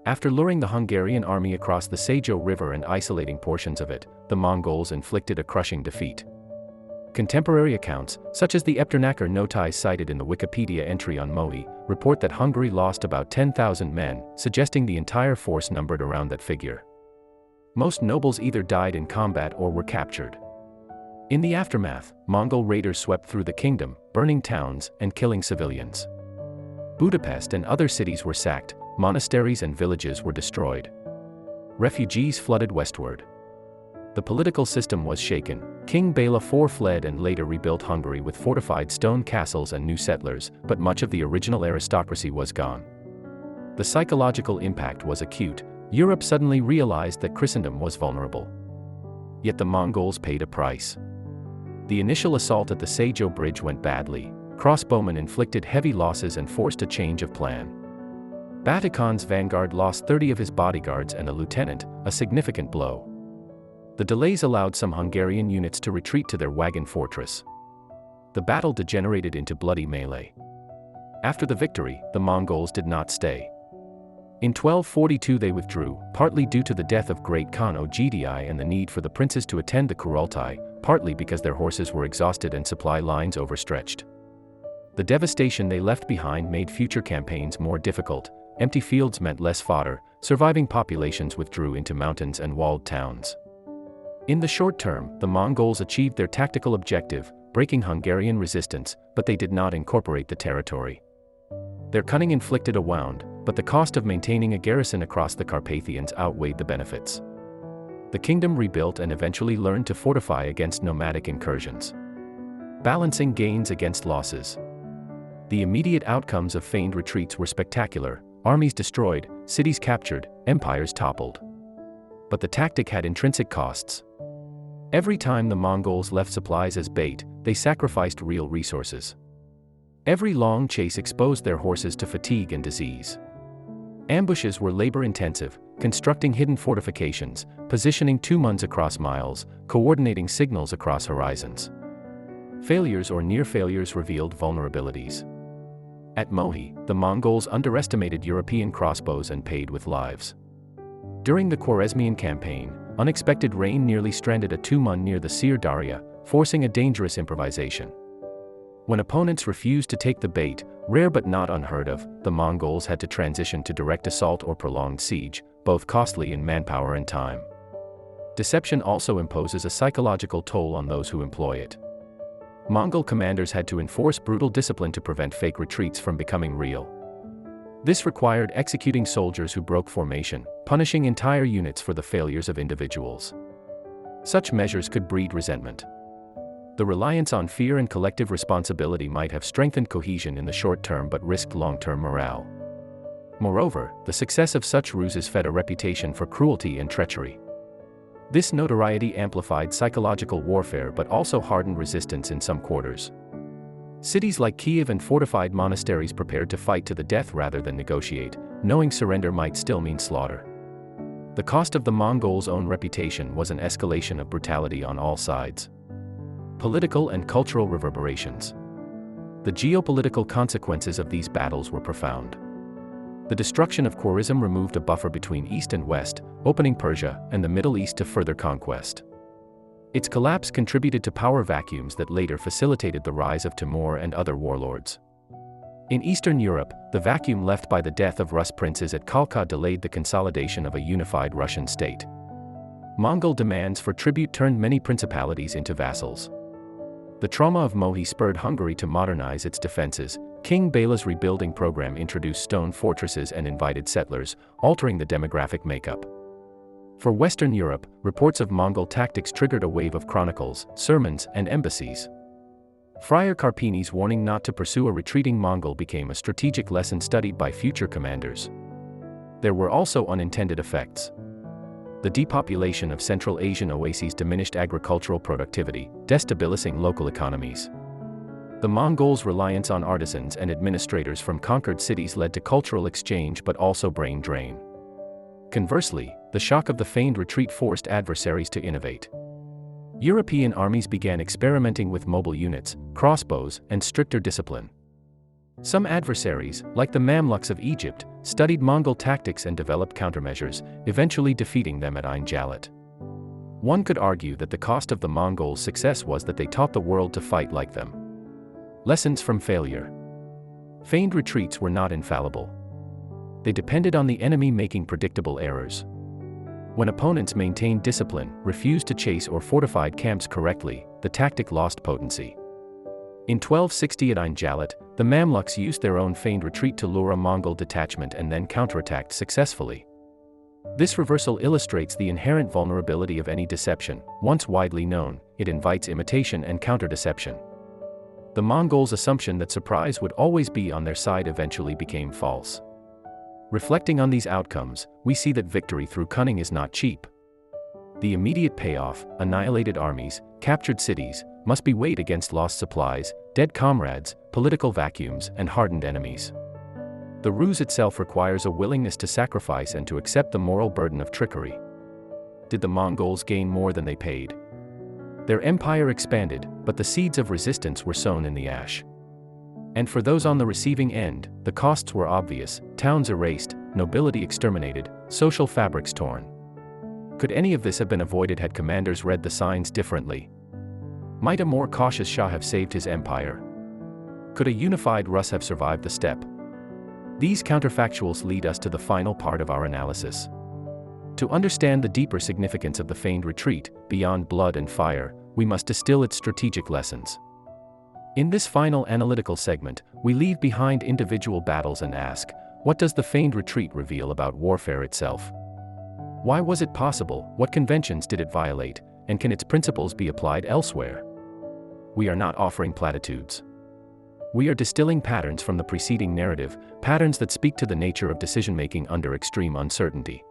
After luring the Hungarian army across the Sejo River and isolating portions of it, the Mongols inflicted a crushing defeat. Contemporary accounts, such as the Epternacker notice cited in the Wikipedia entry on Mohi, report that Hungary lost about 10,000 men, suggesting the entire force numbered around that figure. Most nobles either died in combat or were captured. In the aftermath, Mongol raiders swept through the kingdom, burning towns and killing civilians. Budapest and other cities were sacked, monasteries and villages were destroyed. Refugees flooded westward. The political system was shaken. King Bela IV fled and later rebuilt Hungary with fortified stone castles and new settlers, but much of the original aristocracy was gone. The psychological impact was acute. Europe suddenly realized that Christendom was vulnerable. Yet the Mongols paid a price. The initial assault at the Sejo Bridge went badly. Crossbowmen inflicted heavy losses and forced a change of plan. Batu Khan's vanguard lost 30 of his bodyguards and a lieutenant, a significant blow. The delays allowed some Hungarian units to retreat to their wagon fortress. The battle degenerated into bloody melee. After the victory, the Mongols did not stay. In 1242 they withdrew, partly due to the death of Great Khan Ogdi and the need for the princes to attend the Kurultai, partly because their horses were exhausted and supply lines overstretched. The devastation they left behind made future campaigns more difficult. Empty fields meant less fodder. Surviving populations withdrew into mountains and walled towns. In the short term, the Mongols achieved their tactical objective, breaking Hungarian resistance, but they did not incorporate the territory. Their cunning inflicted a wound, but the cost of maintaining a garrison across the Carpathians outweighed the benefits. The kingdom rebuilt and eventually learned to fortify against nomadic incursions, balancing gains against losses. The immediate outcomes of feigned retreats were spectacular: armies destroyed, cities captured, empires toppled. But the tactic had intrinsic costs. Every time the Mongols left supplies as bait, they sacrificed real resources. Every long chase exposed their horses to fatigue and disease. Ambushes were labor-intensive, constructing hidden fortifications, positioning tumans across miles, coordinating signals across horizons. Failures or near failures revealed vulnerabilities. At Mohi, the Mongols underestimated European crossbows and paid with lives. During the Khwarezmian campaign, unexpected rain nearly stranded a tuman near the Sir Daria, forcing a dangerous improvisation. When opponents refused to take the bait, Rare but not unheard of, the Mongols had to transition to direct assault or prolonged siege, both costly in manpower and time. Deception also imposes a psychological toll on those who employ it. Mongol commanders had to enforce brutal discipline to prevent fake retreats from becoming real. This required executing soldiers who broke formation, punishing entire units for the failures of individuals. Such measures could breed resentment. The reliance on fear and collective responsibility might have strengthened cohesion in the short term but risked long-term morale. Moreover, the success of such ruses fed a reputation for cruelty and treachery. This notoriety amplified psychological warfare but also hardened resistance in some quarters. Cities like Kiev and fortified monasteries prepared to fight to the death rather than negotiate, knowing surrender might still mean slaughter. The cost of the Mongols' own reputation was an escalation of brutality on all sides. Political and cultural reverberations. The geopolitical consequences of these battles were profound. The destruction of Khwarezm removed a buffer between East and West, opening Persia and the Middle East to further conquest. Its collapse contributed to power vacuums that later facilitated the rise of Timur and other warlords. In Eastern Europe, the vacuum left by the death of Rus princes at Kalka delayed the consolidation of a unified Russian state. Mongol demands for tribute turned many principalities into vassals. The trauma of Mohi spurred Hungary to modernize its defenses. King Bela's rebuilding program introduced stone fortresses and invited settlers, altering the demographic makeup. For Western Europe, reports of Mongol tactics triggered a wave of chronicles, sermons, and embassies. Friar Carpini's warning not to pursue a retreating Mongol became a strategic lesson studied by future commanders. There were also unintended effects. The depopulation of Central Asian oases diminished agricultural productivity, destabilizing local economies. The Mongols' reliance on artisans and administrators from conquered cities led to cultural exchange but also brain drain. Conversely, the shock of the feigned retreat forced adversaries to innovate. European armies began experimenting with mobile units, crossbows, and stricter discipline. Some adversaries, like the Mamluks of Egypt, studied Mongol tactics and developed countermeasures, eventually defeating them at Ain Jalut. One could argue that the cost of the Mongols' success was that they taught the world to fight like them. Lessons from failure. Feigned retreats were not infallible. They depended on the enemy making predictable errors. When opponents maintained discipline, refused to chase or fortified camps correctly, the tactic lost potency. In 1260 at Ain Jalut, the Mamluks used their own feigned retreat to lure a Mongol detachment and then counterattacked successfully. This reversal illustrates the inherent vulnerability of any deception. Once widely known, it invites imitation and counter-deception. The Mongols' assumption that surprise would always be on their side eventually became false. Reflecting on these outcomes, we see that victory through cunning is not cheap. The immediate payoff, annihilated armies, captured cities, must be weighed against lost supplies, dead comrades, political vacuums, and hardened enemies. The ruse itself requires a willingness to sacrifice and to accept the moral burden of trickery. Did the Mongols gain more than they paid? Their empire expanded, but the seeds of resistance were sown in the ash. And for those on the receiving end, the costs were obvious: towns erased, nobility exterminated, social fabrics torn. Could any of this have been avoided had commanders read the signs differently? Might a more cautious Shah have saved his empire? Could a unified Rus have survived the steppe? These counterfactuals lead us to the final part of our analysis. To understand the deeper significance of the feigned retreat, beyond blood and fire, we must distill its strategic lessons. In this final analytical segment, we leave behind individual battles and ask, what does the feigned retreat reveal about warfare itself? Why was it possible? What conventions did it violate? And can its principles be applied elsewhere? We are not offering platitudes. We are distilling patterns from the preceding narrative, patterns that speak to the nature of decision-making under extreme uncertainty.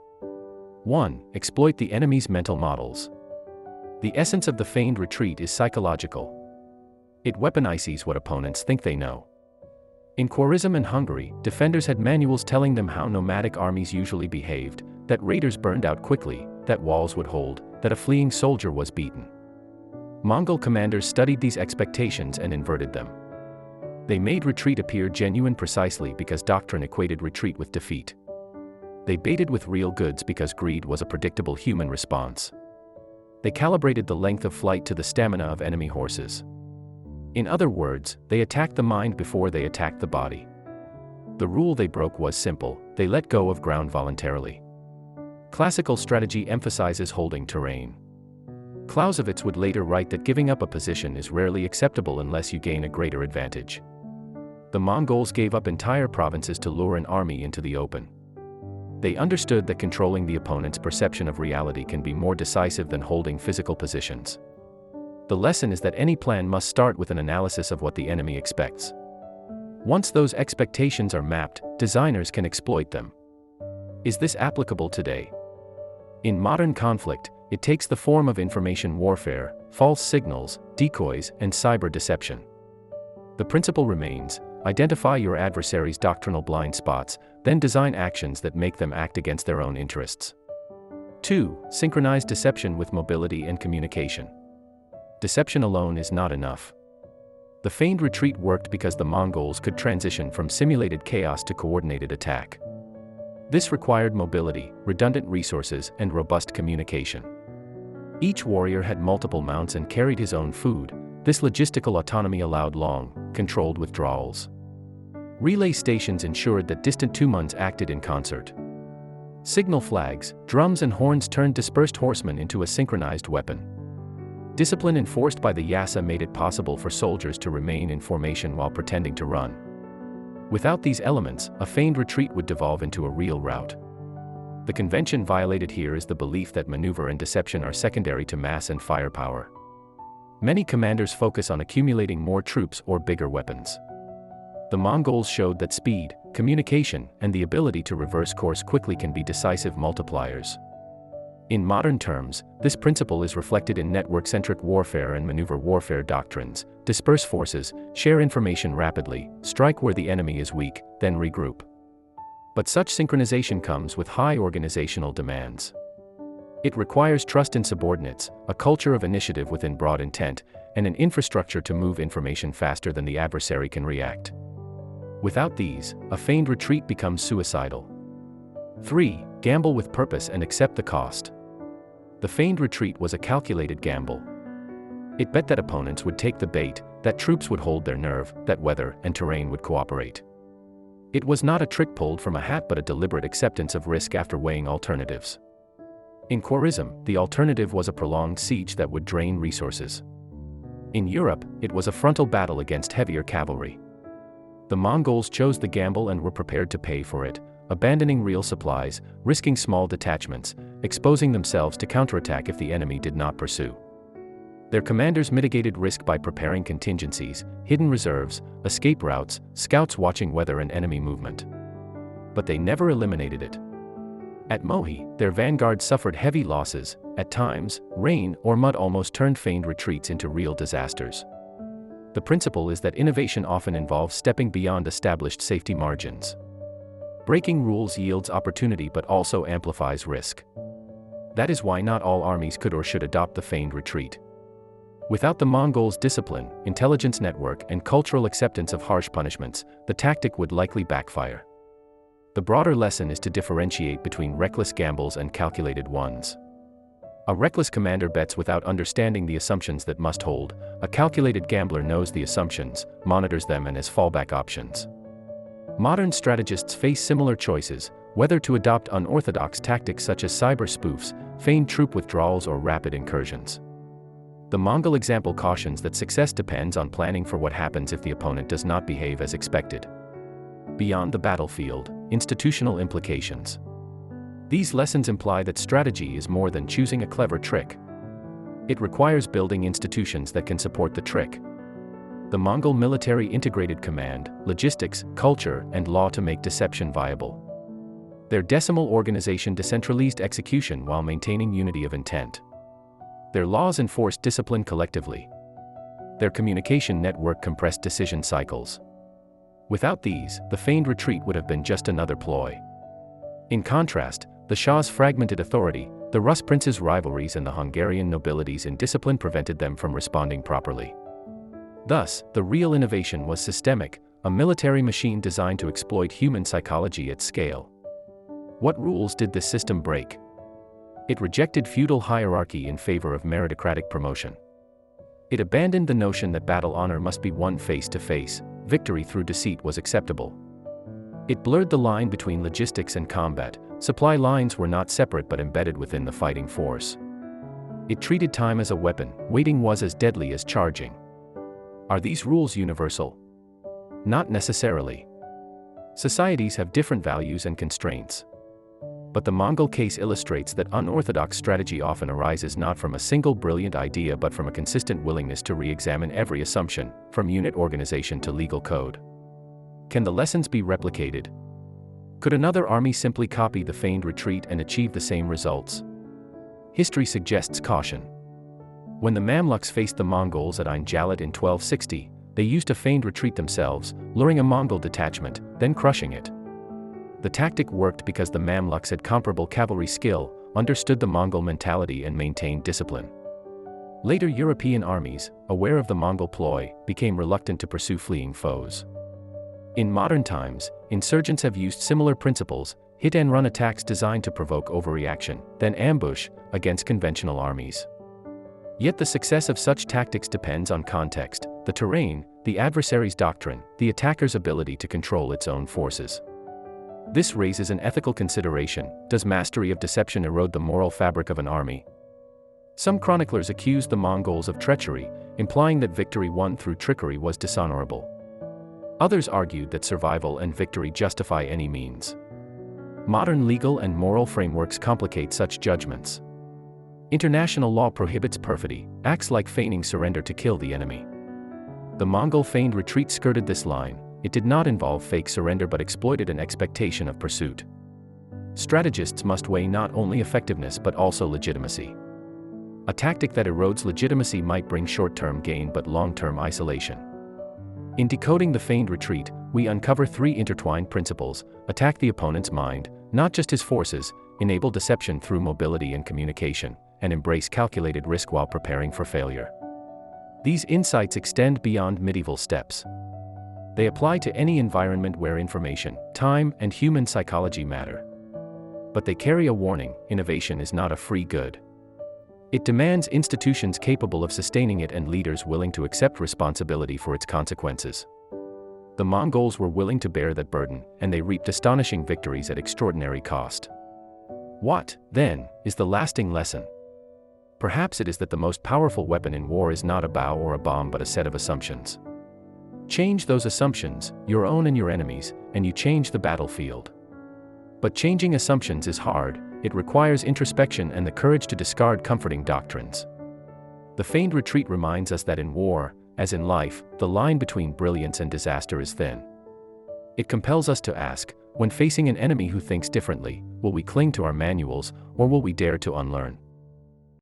1. Exploit the enemy's mental models. The essence of the feigned retreat is psychological. It weaponizes what opponents think they know. In Khwarezm and Hungary, defenders had manuals telling them how nomadic armies usually behaved, that raiders burned out quickly, that walls would hold, that a fleeing soldier was beaten. Mongol commanders studied these expectations and inverted them. They made retreat appear genuine precisely because doctrine equated retreat with defeat. They baited with real goods because greed was a predictable human response. They calibrated the length of flight to the stamina of enemy horses. In other words, they attacked the mind before they attacked the body. The rule they broke was simple: they let go of ground voluntarily. Classical strategy emphasizes holding terrain. Clausewitz would later write that giving up a position is rarely acceptable unless you gain a greater advantage. The Mongols gave up entire provinces to lure an army into the open. They understood that controlling the opponent's perception of reality can be more decisive than holding physical positions. The lesson is that any plan must start with an analysis of what the enemy expects. Once those expectations are mapped, designers can exploit them. Is this applicable today? In modern conflict, it takes the form of information warfare, false signals, decoys, and cyber deception. The principle remains: identify your adversary's doctrinal blind spots, then design actions that make them act against their own interests. 2. Synchronize deception with mobility and communication. Deception alone is not enough. The feigned retreat worked because the Mongols could transition from simulated chaos to coordinated attack. This required mobility, redundant resources, and robust communication. Each warrior had multiple mounts and carried his own food. This logistical autonomy allowed long, controlled withdrawals. Relay stations ensured that distant tumans acted in concert. Signal flags, drums and horns turned dispersed horsemen into a synchronized weapon. Discipline enforced by the Yasa made it possible for soldiers to remain in formation while pretending to run. Without these elements, a feigned retreat would devolve into a real rout. The convention violated here is the belief that maneuver and deception are secondary to mass and firepower. Many commanders focus on accumulating more troops or bigger weapons. The Mongols showed that speed, communication, and the ability to reverse course quickly can be decisive multipliers. In modern terms, this principle is reflected in network-centric warfare and maneuver warfare doctrines: disperse forces, share information rapidly, strike where the enemy is weak, then regroup. But such synchronization comes with high organizational demands. It requires trust in subordinates, a culture of initiative within broad intent, and an infrastructure to move information faster than the adversary can react. Without these, a feigned retreat becomes suicidal. 3. Gamble with purpose and accept the cost. The feigned retreat was a calculated gamble. It bet that opponents would take the bait, that troops would hold their nerve, that weather and terrain would cooperate. It was not a trick pulled from a hat but a deliberate acceptance of risk after weighing alternatives. In Khwarizm, the alternative was a prolonged siege that would drain resources. In Europe, it was a frontal battle against heavier cavalry. The Mongols chose the gamble and were prepared to pay for it, abandoning real supplies, risking small detachments, exposing themselves to counterattack if the enemy did not pursue. Their commanders mitigated risk by preparing contingencies, hidden reserves, escape routes, scouts watching weather and enemy movement. But they never eliminated it. At Mohi, their vanguard suffered heavy losses. At times, rain or mud almost turned feigned retreats into real disasters. The principle is that innovation often involves stepping beyond established safety margins. Breaking rules yields opportunity but also amplifies risk. That is why not all armies could or should adopt the feigned retreat. Without the Mongols' discipline, intelligence network, and cultural acceptance of harsh punishments, the tactic would likely backfire. The broader lesson is to differentiate between reckless gambles and calculated ones. A reckless commander bets without understanding the assumptions that must hold. A calculated gambler knows the assumptions, monitors them, and has fallback options. Modern strategists face similar choices, whether to adopt unorthodox tactics such as cyber spoofs, feigned troop withdrawals, or rapid incursions. The Mongol example cautions that success depends on planning for what happens if the opponent does not behave as expected. Beyond the battlefield, institutional implications. These lessons imply that strategy is more than choosing a clever trick. It requires building institutions that can support the trick. The Mongol military integrated command, logistics, culture, and law to make deception viable. Their decimal organization decentralized execution while maintaining unity of intent. Their laws enforced discipline collectively. Their communication network compressed decision cycles. Without these, the feigned retreat would have been just another ploy. In contrast, the Shah's fragmented authority, the Rus princes' rivalries, and the Hungarian nobility's indiscipline prevented them from responding properly. Thus, the real innovation was systemic, a military machine designed to exploit human psychology at scale. What rules did this system break? It rejected feudal hierarchy in favor of meritocratic promotion. It abandoned the notion that battle honor must be won face to face, victory through deceit was acceptable. It blurred the line between logistics and combat, supply lines were not separate but embedded within the fighting force. It treated time as a weapon, waiting was as deadly as charging. Are these rules universal? Not necessarily. Societies have different values and constraints. But the Mongol case illustrates that unorthodox strategy often arises not from a single brilliant idea but from a consistent willingness to re-examine every assumption, from unit organization to legal code. Can the lessons be replicated? Could another army simply copy the feigned retreat and achieve the same results? History suggests caution. When the Mamluks faced the Mongols at Ain Jalut in 1260, they used a feigned retreat themselves, luring a Mongol detachment, then crushing it. The tactic worked because the Mamluks had comparable cavalry skill, understood the Mongol mentality and maintained discipline. Later European armies, aware of the Mongol ploy, became reluctant to pursue fleeing foes. In modern times, insurgents have used similar principles, hit-and-run attacks designed to provoke overreaction, then ambush, against conventional armies. Yet the success of such tactics depends on context, the terrain, the adversary's doctrine, the attacker's ability to control its own forces. This raises an ethical consideration: does mastery of deception erode the moral fabric of an army? Some chroniclers accused the Mongols of treachery, implying that victory won through trickery was dishonorable. Others argued that survival and victory justify any means. Modern legal and moral frameworks complicate such judgments. International law prohibits perfidy, acts like feigning surrender to kill the enemy. The Mongol feigned retreat skirted this line. It did not involve fake surrender but exploited an expectation of pursuit. Strategists must weigh not only effectiveness but also legitimacy. A tactic that erodes legitimacy might bring short-term gain but long-term isolation. In decoding the feigned retreat, we uncover three intertwined principles: attack the opponent's mind, not just his forces, enable deception through mobility and communication, and embrace calculated risk while preparing for failure. These insights extend beyond medieval steps. They apply to any environment where information, time, and human psychology matter. But they carry a warning: innovation is not a free good. It demands institutions capable of sustaining it and leaders willing to accept responsibility for its consequences. The Mongols were willing to bear that burden, and they reaped astonishing victories at extraordinary cost. What, then, is the lasting lesson? Perhaps it is that the most powerful weapon in war is not a bow or a bomb but a set of assumptions. Change those assumptions, your own and your enemies', and you change the battlefield. But changing assumptions is hard. It requires introspection and the courage to discard comforting doctrines. The feigned retreat reminds us that in war, as in life, the line between brilliance and disaster is thin. It compels us to ask, when facing an enemy who thinks differently, will we cling to our manuals, or will we dare to unlearn?